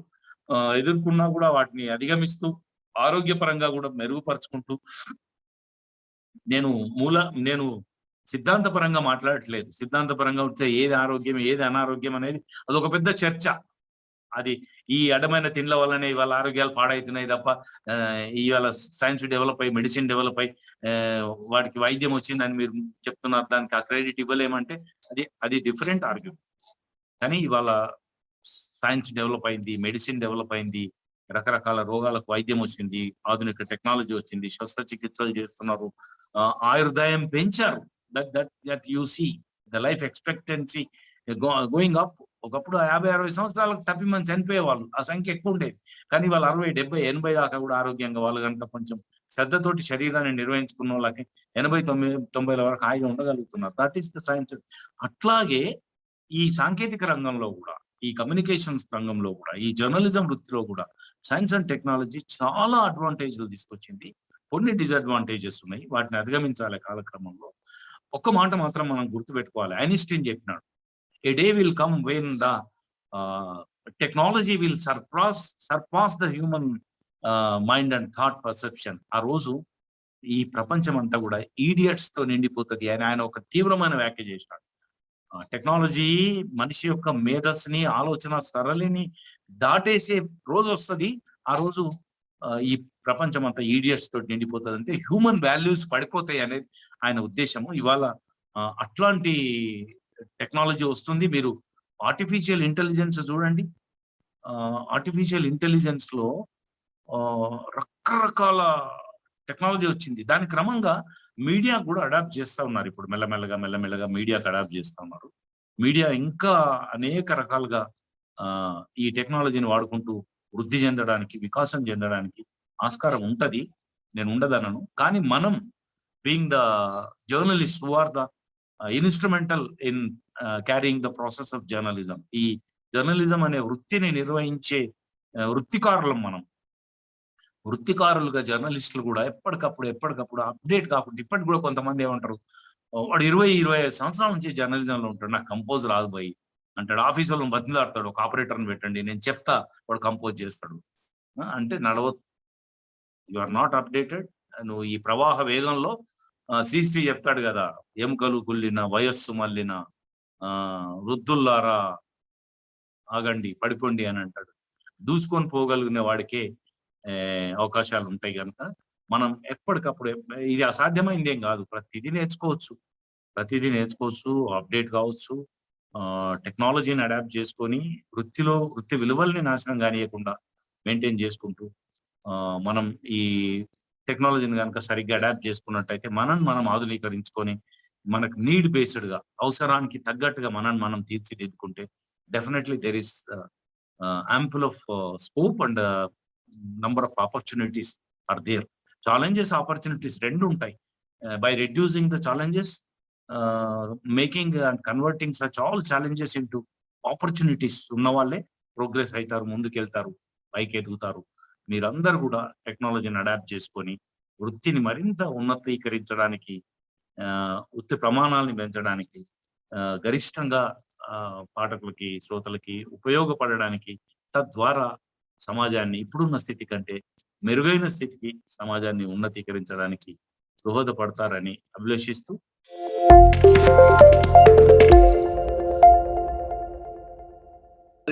ఎదుర్కొన్నా కూడా వాటిని అధిగమిస్తూ, ఆరోగ్యపరంగా కూడా మెరుగుపరుచుకుంటూ, నేను సిద్ధాంతపరంగా మాట్లాడట్లేదు. సిద్ధాంతపరంగా వస్తే ఏది ఆరోగ్యం, ఏది అనారోగ్యం అనేది అదొక పెద్ద చర్చ. అది ఈ అడ్డమైన తిండ్ల వల్లనే ఇవాళ ఆరోగ్యాలు పాడవుతున్నాయి తప్ప ఇవాళ సైన్స్ డెవలప్ అయ్యి, మెడిసిన్ డెవలప్ అయ్యి వాటికి వైద్యం వచ్చిందని మీరు చెప్తున్నారు. దానికి ఆ క్రెడిట్ ఇవ్వలేమంటే అది డిఫరెంట్ ఆర్గ్యుమెంట్. కానీ ఇవాళ సైన్స్ డెవలప్ అయింది, మెడిసిన్ డెవలప్ అయింది, రకరకాల రోగాలకు వైద్యం వచ్చింది, ఆధునిక టెక్నాలజీ వచ్చింది, శస్త్రచికిత్సలు చేస్తున్నారు, ఆయుర్దాయం పెంచారు. That you see the life expectancy going up. ఒకప్పుడు 50-60 సంవత్సరాలకు తప్పిమని చనిపోయేవాళ్ళు, ఆ సంఖ్య ఎక్కువ ఉండేది. కానీ వాళ్ళు 60, 70, 80 దాకా కూడా ఆరోగ్యంగా వాళ్ళు కనుక కొంచెం శ్రద్ధతోటి శరీరాన్ని నిర్వహించుకున్న వాళ్ళకి 80, 90 వరకు హాయిగా ఉండగలుగుతున్నారు. That is the science. అట్లాగే ఈ సాంకేతిక రంగంలో కూడా, ఈ కమ్యూనికేషన్స్ రంగంలో కూడా, ఈ జర్నలిజం వృత్తిలో కూడా సైన్స్ అండ్ టెక్నాలజీ చాలా అడ్వాంటేజ్లు తీసుకొచ్చింది. కొన్ని డిసడ్వాంటేజెస్ ఉన్నాయి, వాటిని అధిగమించాలి కాలక్రమంలో. ఒక్క మాట మాత్రం మనం గుర్తుపెట్టుకోవాలి. ఐన్స్టీన్ చెప్పినాడు, A day will come when the technology will surpass the human mind and thought perception. ఆ రోజు ఈ ప్రపంచం అంతా కూడా ఈడియట్స్ తో నిండిపోతుంది అని ఆయన ఒక తీవ్రమైన వ్యాఖ్య చేసినాడు. టెక్నాలజీ మనిషి యొక్క మేధస్సుని, ఆలోచన సరళిని దాటేసే రోజు వస్తుంది. ఆ రోజు ఈ ప్రపంచం అంతా ఈడియట్స్ తోటి నిండిపోతుంది, అంటే హ్యూమన్ వాల్యూస్ పడిపోతాయి అనేది ఆయన ఉద్దేశము. ఇవాళ అట్లాంటి టెక్నాలజీ వస్తుంది. మీరు ఆర్టిఫిషియల్ ఇంటెలిజెన్స్ చూడండి. ఆర్టిఫిషియల్ ఇంటెలిజెన్స్ లో రకరకాల టెక్నాలజీ వచ్చింది. దాని క్రమంగా మీడియా కూడా అడాప్ట్ చేస్తా ఉన్నారు. ఇప్పుడు మెల్లమెల్లగా మీడియాకి అడాప్ట్ చేస్తా ఉన్నారు. మీడియా ఇంకా అనేక రకాలుగా ఈ టెక్నాలజీని వాడుకుంటూ వృద్ధి చెందడానికి, వికాసం చెందడానికి ఆస్కారం ఉంటది. నేను ఉండదనను. కానీ మనం being the journalist who are the instrumental in carrying the process of journalism, ఈ జర్నలిజం అనే వృత్తిని నిర్వహించే వృత్తికారులం మనం. వృత్తికారులుగా జర్నలిస్టులు కూడా ఎప్పటికప్పుడు అప్డేట్ కాకుండా, ఇప్పటికి కూడా కొంతమంది ఏమంటారు, వాడు 20-25 సంవత్సరాల నుంచి జర్నలిజంలో ఉంటాడు, నాకు కంపోజ్ రాదు పోయి అంటాడు. ఆఫీసులో బతిలాడతాడు, ఒక ఆపరేటర్ని పెట్టండి నేను చెప్తా, వాడు కంపోజ్ చేస్తాడు. అంటే నడవదు. You are not updated. నువ్వు ఈ ప్రవాహ వేగంలో శ్రీశ్రీ చెప్తాడు కదా, ఎముకలు కుళ్ళిన వయస్సు మళ్ళిన వృద్ధుల్లారా ఆగండి పడిపోండి అని అంటాడు. దూసుకొని పోగలిగిన వాడికే అవకాశాలు ఉంటాయి కనుక మనం ఎప్పటికప్పుడు, ఇది అసాధ్యమైంది ఏం కాదు, ప్రతిదీ నేర్చుకోవచ్చు, అప్డేట్ కావచ్చు. టెక్నాలజీని అడాప్ట్ చేసుకొని వృత్తి విలువల్ని నాశనం కానియకుండా మెయింటైన్ చేసుకుంటూ మనం ఈ టెక్నాలజీని కనుక సరిగ్గా అడాప్ట్ చేసుకున్నట్టయితే మనం ఆధునీకరించుకొని మనకు నీడ్ బేస్డ్గా, అవసరానికి తగ్గట్టుగా మనం తీర్చిదిద్దుకుంటే definitely there is ample of scope and number of opportunities are there. Challenges, opportunities రెండు ఉంటాయి. By reducing the challenges, making and converting such all challenges into opportunities, ఉన్న వాళ్ళే ప్రోగ్రెస్ అవుతారు, ముందుకెళ్తారు, పైకి ఎదుగుతారు. మీరందరూ కూడా టెక్నాలజీని అడాప్ట్ చేసుకొని వృత్తిని మరింత ఉన్నతీకరించడానికి, వృత్తి ప్రమాణాలని పెంచడానికి, గరిష్టంగా పాఠకులకి, శ్రోతలకి ఉపయోగపడడానికి, తద్వారా సమాజాన్ని ఇప్పుడున్న స్థితి కంటే మెరుగైన స్థితికి సమాజాన్ని ఉన్నతీకరించడానికి దోహదపడతారని అభిలషిస్తూ,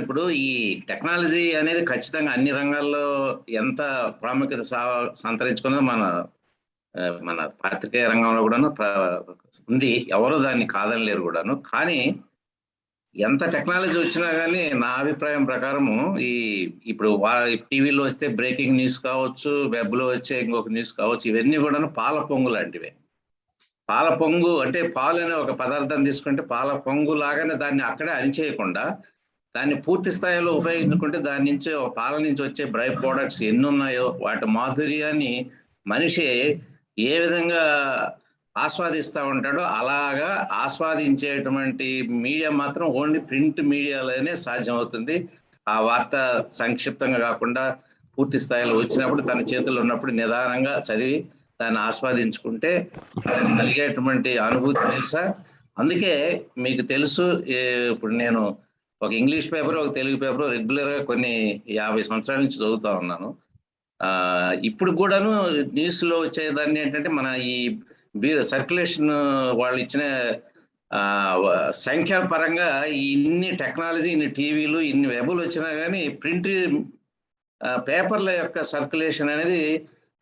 ఇప్పుడు ఈ టెక్నాలజీ అనేది ఖచ్చితంగా అన్ని రంగాల్లో ఎంత ప్రాముఖ్యత సంతరించుకున్నదో మన పాత్రికేయ రంగంలో కూడాను ఉంది, ఎవరు దాన్ని కాదనలేరు కూడాను. కానీ ఎంత టెక్నాలజీ వచ్చినా కానీ నా అభిప్రాయం ప్రకారము ఇప్పుడు టీవీలో వస్తే బ్రేకింగ్ న్యూస్ కావచ్చు, వెబ్లో వచ్చే ఇంకొక న్యూస్ కావచ్చు, ఇవన్నీ కూడాను పాల పొంగు లాంటివే. పాల పొంగు అంటే పాలు అనే ఒక పదార్థం తీసుకుంటే పాల పొంగు లాగానే దాన్ని అక్కడే అణిచేయకుండా దాన్ని పూర్తి స్థాయిలో ఉపయోగించుకుంటే దాని నుంచి పాల నుంచి వచ్చే బై ప్రోడక్ట్స్ ఎన్ని ఉన్నాయో వాటి మాధుర్యాన్ని మనిషి ఏ విధంగా ఆస్వాదిస్తూ ఉంటాడో అలాగా ఆస్వాదించేటువంటి మీడియా మాత్రం ఓన్లీ ప్రింట్ మీడియాలోనే సాధ్యమవుతుంది. ఆ వార్త సంక్షిప్తంగా కాకుండా పూర్తి స్థాయిలో వచ్చినప్పుడు తన చేతుల్లో ఉన్నప్పుడు నిదానంగా చదివి దాన్ని ఆస్వాదించుకుంటే కలిగేటువంటి అనుభూతి తెలుసా. అందుకే మీకు తెలుసు, ఇప్పుడు నేను ఒక ఇంగ్లీష్ పేపర్, ఒక తెలుగు పేపర్ రెగ్యులర్గా కొన్ని 50 సంవత్సరాల నుంచి చదువుతా ఉన్నాను. ఇప్పుడు కూడాను న్యూస్లో వచ్చేదాన్ని ఏంటంటే మన ఈ సర్క్యులేషన్ వాళ్ళు ఇచ్చిన సంఖ్యల పరంగా ఇన్ని టెక్నాలజీ, ఇన్ని టీవీలు, ఇన్ని వెబులు వచ్చినా కానీ ప్రింట్ పేపర్ల యొక్క సర్క్యులేషన్ అనేది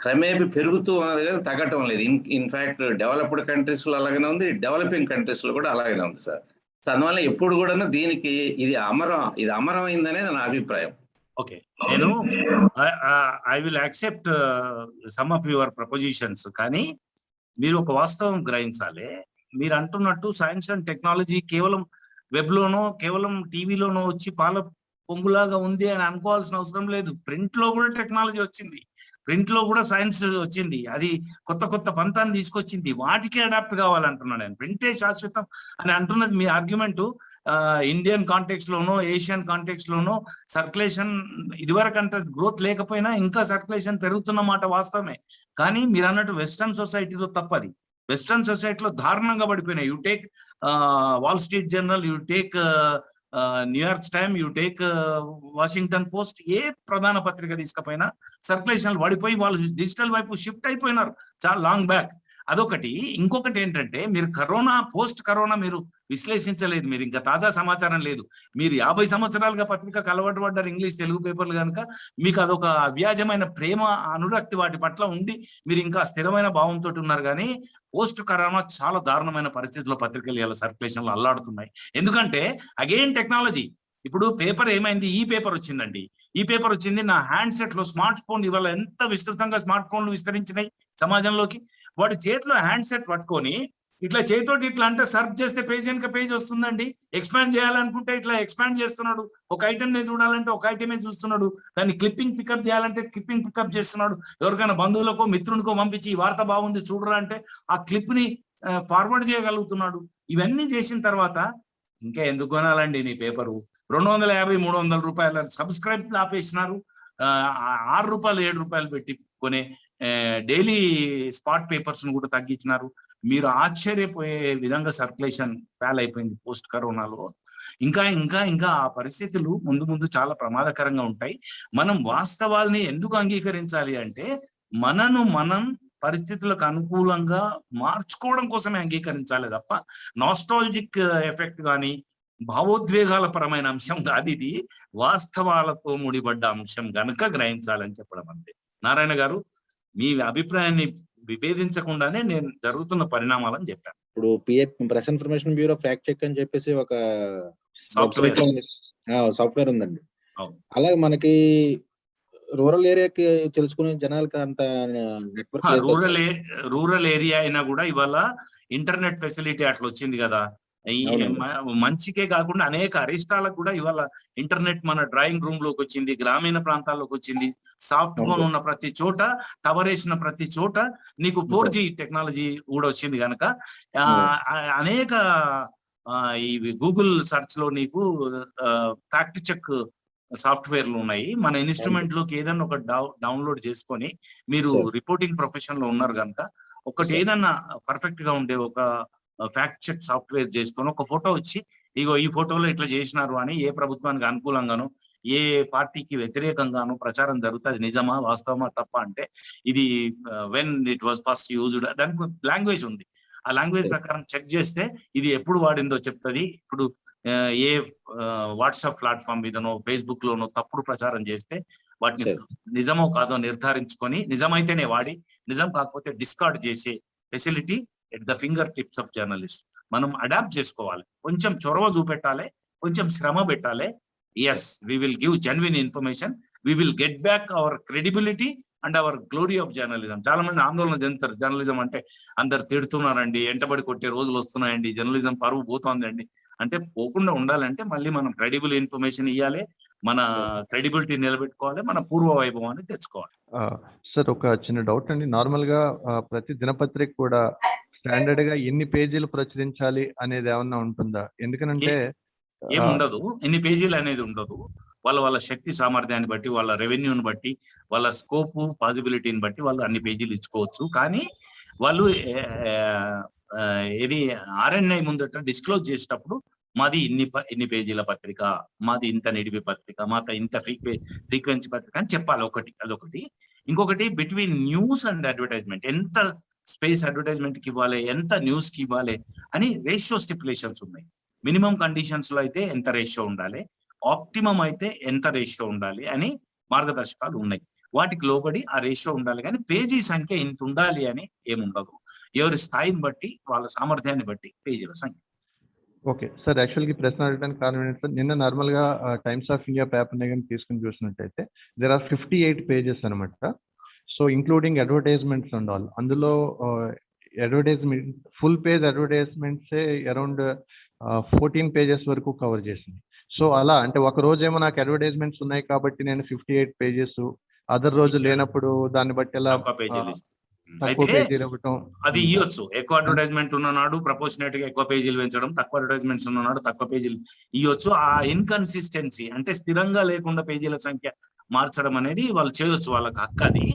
క్రమేపీ పెరుగుతూ ఉన్నది కానీ తగ్గటం లేదు. ఇన్ఫ్యాక్ట్ డెవలప్డ్ కంట్రీస్లో అలాగనే ఉంది, డెవలపింగ్ కంట్రీస్లో కూడా అలాగనే ఉంది సార్. సో అందువల్ల ఎప్పుడు కూడా దీనికి ఇది అమరమైందనేది నా అభిప్రాయం. ఓకే, నేను I will accept some of your prepositions. కానీ మీరు ఒక వాస్తవం గ్రహించాలి. మీరు అంటున్నట్టు సైన్స్ అండ్ టెక్నాలజీ కేవలం వెబ్లోనో కేవలం టీవీలోనో వచ్చి పాల పొంగులాగా ఉంది అని అనుకోవాల్సిన అవసరం లేదు. ప్రింట్ లో కూడా టెక్నాలజీ వచ్చింది, ప్రింట్ లో కూడా సైన్స్ వచ్చింది, అది కొత్త పంతాన్ని తీసుకొచ్చింది. వాటికి అడాప్ట్ కావాలంటున్నాను నేను. ప్రింటే శాశ్వతం అని అంటున్నది మీ ఆర్గ్యుమెంట్. ఇండియన్ కాంటెక్స్ట్ లోనో ఏషియన్ కాంటెక్స్ట్ లోనో సర్క్యులేషన్ ఇదివరకు అంటే గ్రోత్ లేకపోయినా ఇంకా సర్క్యులేషన్ పెరుగుతున్న మాట వాస్తవమే. కానీ మీరు అన్నట్టు వెస్టర్న్ సొసైటీలో తప్పది. వెస్టర్న్ సొసైటీలో దారుణంగా పడిపోయినాయి. You take Wall Street Journal, you take New York time, you take Washington Post, ఏ ప్రధాన పత్రిక తీసుకపోయినా సర్క్యులేషన్ పడిపోయి వాళ్ళు డిజిటల్ వైపు షిఫ్ట్ అయిపోయినారు చాలా లాంగ్ బ్యాక్. అదొకటి. ఇంకొకటి ఏంటంటే, మీరు పోస్ట్ కరోనా మీరు విశ్లేషించలేదు, మీరు ఇంకా తాజా సమాచారం లేదు. మీరు 50 సంవత్సరాలుగా పత్రికకు అలవాటు పడ్డారు, ఇంగ్లీష్ తెలుగు పేపర్లు కనుక మీకు అదొక అవ్యాజమైన ప్రేమ అనురక్తి వాటి పట్ల ఉండి మీరు ఇంకా స్థిరమైన భావంతో ఉన్నారు. కానీ పోస్ట్ కరోనా చాలా దారుణమైన పరిస్థితుల్లో పత్రికలు ఇలా సర్క్యులేషన్లు అల్లాడుతున్నాయి. ఎందుకంటే అగైన్ టెక్నాలజీ. ఇప్పుడు పేపర్ ఏమైంది, ఈ పేపర్ వచ్చిందండి, ఈ పేపర్ వచ్చింది నా హ్యాండ్ సెట్ లో. స్మార్ట్ ఫోన్ ఇవాళ ఎంత విస్తృతంగా స్మార్ట్ ఫోన్లు విస్తరించినాయి సమాజంలోకి. వాడి చేతిలో హ్యాండ్ సెట్ పట్టుకొని ఇట్లా చేతితోటి ఇట్లా అంటే సర్చ్ చేస్తే పేజ్ వెనక పేజ్ వస్తుందండి. ఎక్స్పాండ్ చేయాలనుకుంటే ఇట్లా ఎక్స్పాండ్ చేస్తున్నాడు, ఒక ఐటమ్ ని చూడాలంటే ఒక ఐటమే చూస్తున్నాడు, దాన్ని క్లిప్పింగ్ పికప్ చేయాలంటే క్లిప్పింగ్ పికప్ చేస్తున్నాడు. ఎవరికైనా బంధువులకో మిత్రునికో పంపించి ఈ వార్త బాగుంది చూడరా అంటే ఆ క్లిప్ ని ఫార్వర్డ్ చేయగలుగుతున్నాడు. ఇవన్నీ చేసిన తర్వాత ఇంకా ఎందుకు కొనాలండి నీ పేపరు? 250-300 రూపాయల సబ్స్క్రైబ్ ఆపేసినారు. 6 రూపాయలు 7 రూపాయలు పెట్టి కొనే డైలీ స్పాట్ పేపర్స్ ను కూడా తగ్గించినారు. మీరు ఆశ్చర్యపోయే విధంగా సర్క్యులేషన్ ఫెయిల్ అయిపోయింది పోస్ట్ కరోనాలో. ఇంకా ఇంకా ఇంకా ఆ పరిస్థితులు ముందు ముందు చాలా ప్రమాదకరంగా ఉంటాయి. మనం వాస్తవాల్ని ఎందుకు అంగీకరించాలి అంటే, మనం పరిస్థితులకు అనుకూలంగా మార్చుకోవడం కోసమే అంగీకరించాలి తప్ప నాస్టాలజిక్ ఎఫెక్ట్ కానీ భావోద్వేగాల పరమైన అంశం కాదు. ఇది వాస్తవాలతో ముడిపడ్డ అంశం గనుక గ్రహించాలని చెప్పడం అంతే. నారాయణ గారు, మీ అభిప్రాయాన్ని విభేదించకుండానే నేను జరుగుతున్న పరిణామాలని చెప్పాను. ఇప్పుడు press information bureau fact check అని చెప్పేసి ఒక సాఫ్ట్వేర్ ఉందండి. అలాగే మనకి రూరల్ ఏరియాకి తెలుసుకునే జనాలకి అంత నెట్వర్క్, రూరల్ ఏరియా అయినా కూడా ఇవాళ ఇంటర్నెట్ ఫెసిలిటీ అట్లా వచ్చింది కదా. మంచికే కాకుండా అనేక అరిష్టాలకు కూడా ఇవాళ ఇంటర్నెట్ మన డ్రాయింగ్ రూమ్ లోకి వచ్చింది, గ్రామీణ ప్రాంతాల్లోకి వచ్చింది. సాఫ్ట్ ఫోన్ ఉన్న ప్రతి చోట, టవర్ వేసిన ప్రతి చోట నీకు 4G టెక్నాలజీ కూడా వచ్చింది కనుక అనేక ఈ గూగుల్ సెర్చ్ లో నీకు ఫ్యాక్ట్ చెక్ సాఫ్ట్వేర్లు ఉన్నాయి. మన ఇన్స్ట్రుమెంట్ లోకి ఏదన్నా ఒక డౌన్లోడ్ చేసుకొని మీరు రిపోర్టింగ్ ప్రొఫెషన్ లో ఉన్నారు కనుక ఒకటి ఏదన్నా పర్ఫెక్ట్ గా ఉండే ఒక ఫ్యాక్ట్ చెక్ సాఫ్ట్వేర్ చేసుకొని ఒక ఫోటో వచ్చి ఇగో ఈ ఫోటోలో ఇట్లా చేసినారు అని ఏ ప్రభుత్వానికి అనుకూలంగానో ఏ పార్టీకి వ్యతిరేకంగానో ప్రచారం జరుగుతుంది, నిజమా వాస్తవమా తప్ప అంటే ఇది when it was first used, దానికి లాంగ్వేజ్ ఉంది. ఆ లాంగ్వేజ్ ప్రకారం చెక్ చేస్తే ఇది ఎప్పుడు వాడిందో చెప్తుంది. ఇప్పుడు ఏ వాట్సాప్ ప్లాట్ఫామ్ మీదనో ఫేస్బుక్ లోనో తప్పుడు ప్రచారం చేస్తే వాటిని నిజమో కాదో నిర్ధారించుకొని నిజమైతేనే వాడి, నిజం కాకపోతే డిస్కార్డ్ చేసే facility at the finger tips of journalist. మనం అడాప్ట్ చేసుకోవాలి, కొంచెం చొరవ చూపెట్టాలి, కొంచెం శ్రమ పెట్టాలి. Yes, we will give genuine information, we will get back our credibility and our glory of journalism. చాలా మంది ఆందోళన చెందుతారు, జర్నలిజం అంటే అందరు తిడుతున్నారండి, ఎంటబడి కొట్టే రోజులు వస్తున్నాయండి, జర్నలిజం పరువు పోతుందండి అంటే. పోకుండా ఉండాలంటే మళ్ళీ మనం క్రెడిబుల్ ఇన్ఫర్మేషన్ ఇవ్వాలి, మన క్రెడిబిలిటీ నిలబెట్టుకోవాలి, మన పూర్వ వైభవాన్ని తెచ్చుకోవాలి. సార్, ఒక చిన్న డౌట్ అండి. నార్మల్ గా ప్రతి దినపత్రిక కూడా స్టాండర్డ్ గా ఎన్ని పేజీలు ప్రచురించాలి అనేది ఏమన్నా ఉంటుందా? ఎందుకనంటే ఏముండదు, ఎన్ని పేజీలు అనేది ఉండదు. వాళ్ళ శక్తి సామర్థ్యాన్ని బట్టి, వాళ్ళ రెవెన్యూని బట్టి, వాళ్ళ స్కోప్ పాసిబిలిటీని బట్టి వాళ్ళు అన్ని పేజీలు ఇచ్చుకోవచ్చు. కానీ వాళ్ళు ఇది RNI ముందట డిస్క్లోజ్ చేసేటప్పుడు మాది ఇన్ని పేజీల పత్రిక, మాది ఇంత నిడివి పత్రిక, మాది ఇంత ఫ్రీక్వెన్సీ పత్రిక అని చెప్పాలి. అదొకటి. ఇంకొకటి, బిట్వీన్ న్యూస్ అండ్ అడ్వర్టైజ్మెంట్ ఎంత స్పేస్ అడ్వర్టైజ్మెంట్ కి ఇవ్వాలి, ఎంత న్యూస్ కి ఇవ్వాలి అని రేషియో స్టిపులేషన్స్ ఉన్నాయి. మినిమం కండిషన్స్ లో అయితే ఎంత రేషియో ఉండాలి, ఆప్టిమం అయితే ఎంత రేషియో ఉండాలి అని మార్గదర్శకాలు ఉన్నాయి. వాటికి లోబడి ఆ రేషియో ఉండాలి. కానీ పేజీ సంఖ్య ఇంత ఉండాలి అని ఏముండదు. ఎవరి స్థాయిని బట్టి, వాళ్ళ సామర్థ్యాన్ని బట్టి పేజీల సంఖ్య. ఓకే సార్, యాక్చువల్గా ప్రశ్న అడగడానికి కారణం ఏంటంటే, నిన్న నార్మల్ గా టైమ్స్ ఆఫ్ ఇండియా పేపర్ ని తీసుకుని చూసినట్టయితే దేర్ ఆర్ 58 పేజెస్ అనమాట. So including advertisements and all. అందులో అడ్వర్టైజ్మెంట్, ఫుల్ పేజ్ అడ్వర్టైజ్మెంట్సే అరౌండ్ 14 పేజెస్ వరకు కవర్ చేసింది. సో అలా అంటే ఒక రోజేమో నాకు అడ్వర్టైజ్మెంట్స్ ఉన్నాయి కాబట్టి నేను 58 పేజెస్, అదర్ రోజు లేనప్పుడు దాన్ని బట్టి ఎలా అది ఇవ్వచ్చు. ఎక్కువ అడ్వర్టైజ్మెంట్ ఉన్ననాడు ప్రపోర్షనేట్ గా ఎక్కువ పేజీలు పెంచడం, తక్కువ అడ్వర్టైజ్మెంట్స్ ఉన్ననాడు తక్కువ పేజీలు ఇవ్వచ్చు. ఆ ఇన్కన్సిస్టెన్సీ అంటే స్థిరంగా లేకుండా పేజీల సంఖ్య మార్చడం అనేది వాళ్ళు చేయొచ్చు, వాళ్ళకి హక్కు అది.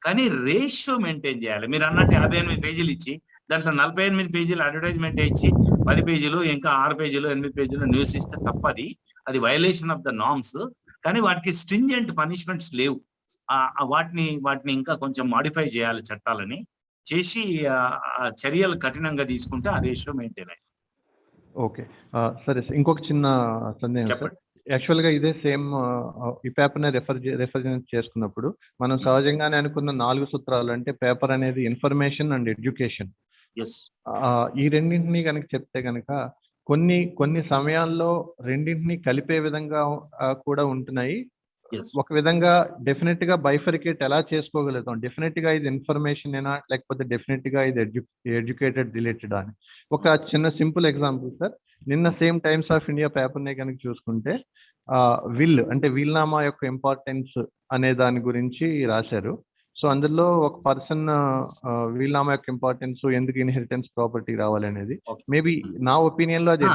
కానీ రేషియో మెయింటైన్ చేయాలి. మీరు అన్నట్టు 58 పేజీలు ఇచ్చి దాంట్లో 48 పేజీలు అడ్వర్టైజ్మెంట్ ఇచ్చి 10 పేజీలు ఇంకా 6 పేజీలు 8 పేజీలు న్యూస్ ఇస్తే తప్పది, అది వైలేషన్ ఆఫ్ ద నార్మ్స్. కానీ వాటికి స్ట్రింజెంట్ పనిష్మెంట్స్ లేవు. వాటిని ఇంకా కొంచెం మాడిఫై చేయాలి చట్టాలని, చేసి చర్యలు కఠినంగా తీసుకుంటే ఆ రేషియో మెయింటైన్ అయ్యి. ఓకే, సరే సార్. ఇంకొక చిన్న సందేహం సార్. చెప్పండి. యాక్చువల్గా ఇదే సేమ్ ఈ పేపర్ని రెఫర్ చేసుకున్నప్పుడు మనం సహజంగానే అనుకున్న 4 సూత్రాలు, అంటే పేపర్ అనేది ఇన్ఫర్మేషన్ అండ్ ఎడ్యుకేషన్, ఎస్, ఈ రెండింటినీ కనుక చెప్తే కనుక కొన్ని సమయాల్లో రెండింటినీ కలిపే విధంగా కూడా ఉంటున్నాయి. ఎస్. ఒక విధంగా డెఫినెట్ గా బైఫరికేట్ ఎలా చేసుకోగలుగుతాం, డెఫినెట్ గా ఇది ఇన్ఫర్మేషన్ ఏనా లేకపోతే డెఫినెట్ గా ఇది ఎడ్యుకేటెడ్ రిలేటెడ్ అని. ఒక చిన్న సింపుల్ ఎగ్జాంపుల్ సార్, నిన్న సేమ్ టైమ్స్ ఆఫ్ ఇండియా పేపర్నే కనుక చూసుకుంటే అంటే వీల్నామా యొక్క ఇంపార్టెన్స్ అనే దాని గురించి రాశారు. సో అందులో ఒక పర్సన్ వీల్నామా యొక్క ఇంపార్టెన్స్, ఎందుకు ఇన్హెరిటెన్స్ ప్రాపర్టీ రావాలి అనేది, మేబీ నా ఒపీనియన్ లో అది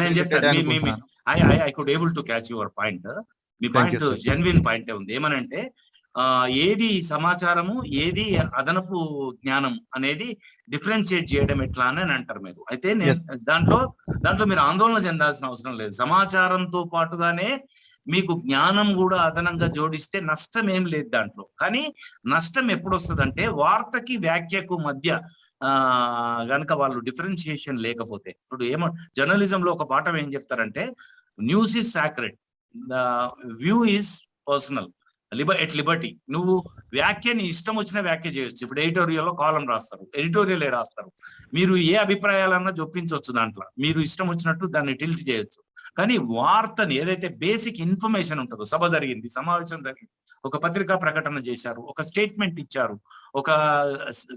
నేను చెప్తాను. I could able to catch your point. Me point genuine పాయింటే ఉంది. ఏమనంటే ఏది సమాచారము, ఏది అదనపు జ్ఞానం అనేది డిఫరెన్షియేట్ చేయడం ఎట్లా అని అంటారు మీరు. అయితే నేను దాంట్లో మీరు ఆందోళన చెందాల్సిన అవసరం లేదు. సమాచారంతో పాటుగానే మీకు జ్ఞానం కూడా అదనంగా జోడిస్తే నష్టం ఏం లేదు దాంట్లో. కానీ నష్టం ఎప్పుడు వస్తుందంటే వార్తకి వ్యాఖ్యకు మధ్య గనక వాళ్ళు డిఫరెన్షియేషన్ లేకపోతే. ఇప్పుడు జర్నలిజంలో ఒక పాఠం ఏం చెప్తారంటే, news is sacred, view is personal, at Liberty. నువ్వు వ్యాఖ్యని ఇష్టం వచ్చిన వ్యాఖ్య చేయొచ్చు. ఇప్పుడు ఎడిటోరియల్లో కాలం రాస్తారు, ఎడిటోరియల్ రాస్తారు, మీరు ఏ అభిప్రాయాలన్నా చొప్పించవచ్చు దాంట్లో, మీరు ఇష్టం వచ్చినట్టు దాన్ని టిల్ట్ చేయొచ్చు. కానీ వార్తని ఏదైతే బేసిక్ ఇన్ఫర్మేషన్ ఉంటుందో, సభ జరిగింది, సమావేశం జరిగింది, ఒక పత్రికా ప్రకటన చేశారు, ఒక స్టేట్మెంట్ ఇచ్చారు, ఒక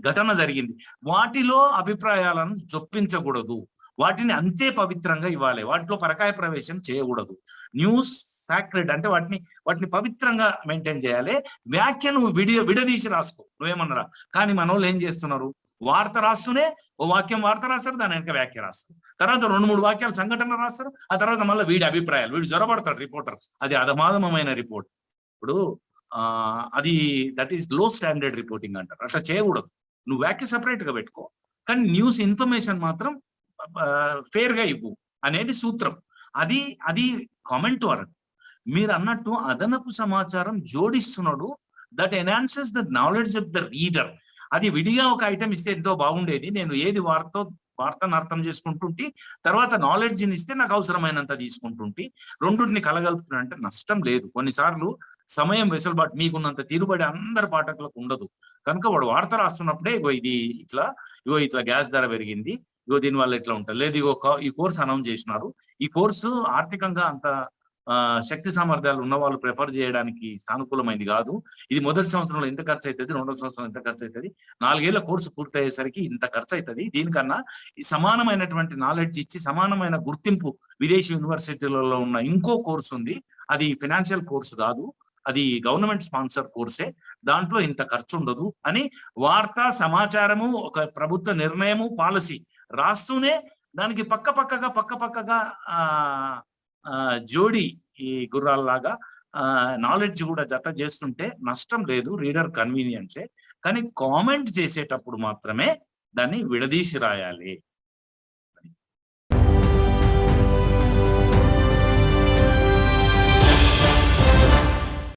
ఘటన జరిగింది, వాటిలో అభిప్రాయాలను చొప్పించకూడదు, వాటిని అంతే పవిత్రంగా ఇవ్వాలి, వాటిలో పరకాయ ప్రవేశం చేయకూడదు. న్యూస్ సాక్రెడ్ అంటే వాటిని పవిత్రంగా మెయింటైన్ చేయాలి. వ్యాఖ్యను విడదీసి రాసుకో, నువ్వేమన్నారా. కానీ మన వాళ్ళు ఏం చేస్తున్నారు, వార్త రాస్తూనే ఓ వాక్యం వార్త రాస్తారు, దాని వెనక వ్యాఖ్య రాస్తారు, తర్వాత 2-3 వాక్యాలు సంఘటన రాస్తారు, ఆ తర్వాత మళ్ళీ వీడి అభిప్రాయాలు, వీడు జ్వరపడతాడు రిపోర్టర్, అది అధమాధమైన రిపోర్ట్. ఇప్పుడు అది that is low standard reporting అంటారు. అట్లా చేయకూడదు. నువ్వు వ్యాఖ్య సపరేట్ గా పెట్టుకో, కానీ న్యూస్ ఇన్ఫర్మేషన్ మాత్రం ఫేర్ గా ఇవ్వు అనేది సూత్రం. అది కామెంట్ వరకు మీరు అన్నట్టు అదనపు సమాచారం జోడిస్తున్నాడు, that enhances the knowledge of the reader. అది విడిగా ఒక ఐటమ్ ఇస్తే ఎంతో బాగుండేది, నేను ఏది వార్తను అర్థం చేసుకుంటుంటే తర్వాత నాలెడ్జ్ని ఇస్తే నాకు అవసరమైనంత తీసుకుంటుంటే, రెండుని కలగలుపుతున్నా నష్టం లేదు. కొన్నిసార్లు సమయం వెసులుబాటు మీకున్నంత తీరుబడి అందరి పాఠకులకు ఉండదు కనుక వాడు వార్త రాస్తున్నప్పుడే ఇగో ఇట్లా గ్యాస్ ధర పెరిగింది, ఇగో దీనివల్ల ఇట్లా ఉంటుంది, లేదు ఈ కోర్సు అనౌన్స్ చేసినారు, ఈ కోర్సు ఆర్థికంగా అంత శక్తి సామర్థ్యాలు ఉన్న వాళ్ళు ప్రిఫర్ చేయడానికి సానుకూలమైంది కాదు, ఇది మొదటి సంవత్సరంలో ఇంత ఖర్చు అవుతుంది, రెండో సంవత్సరంలో ఇంత ఖర్చు అవుతుంది, 4 ఏళ్ల కోర్సు పూర్తయ్యేసరికి ఇంత ఖర్చు అవుతుంది, దీనికన్నా సమానమైనటువంటి నాలెడ్జ్ ఇచ్చి సమానమైన గుర్తింపు విదేశీ యూనివర్సిటీలలో ఉన్న ఇంకో కోర్సు ఉంది, అది ఫైనాన్షియల్ కోర్సు కాదు, అది గవర్నమెంట్ స్పాన్సర్ కోర్సే, దాంట్లో ఇంత ఖర్చు ఉండదు అని వార్తా సమాచారము, ఒక ప్రభుత్వ నిర్ణయము, పాలసీ రాస్తూనే దానికి పక్కపక్కగా జోడి ఈ గుర్రాల్లాగా నాలెడ్జ్ కూడా జత చేస్తుంటే నష్టం లేదు, రీడర్ కన్వీనియన్సే. కానీ కామెంట్ చేసేటప్పుడు మాత్రమే దాన్ని విడదీసి రాయాలి.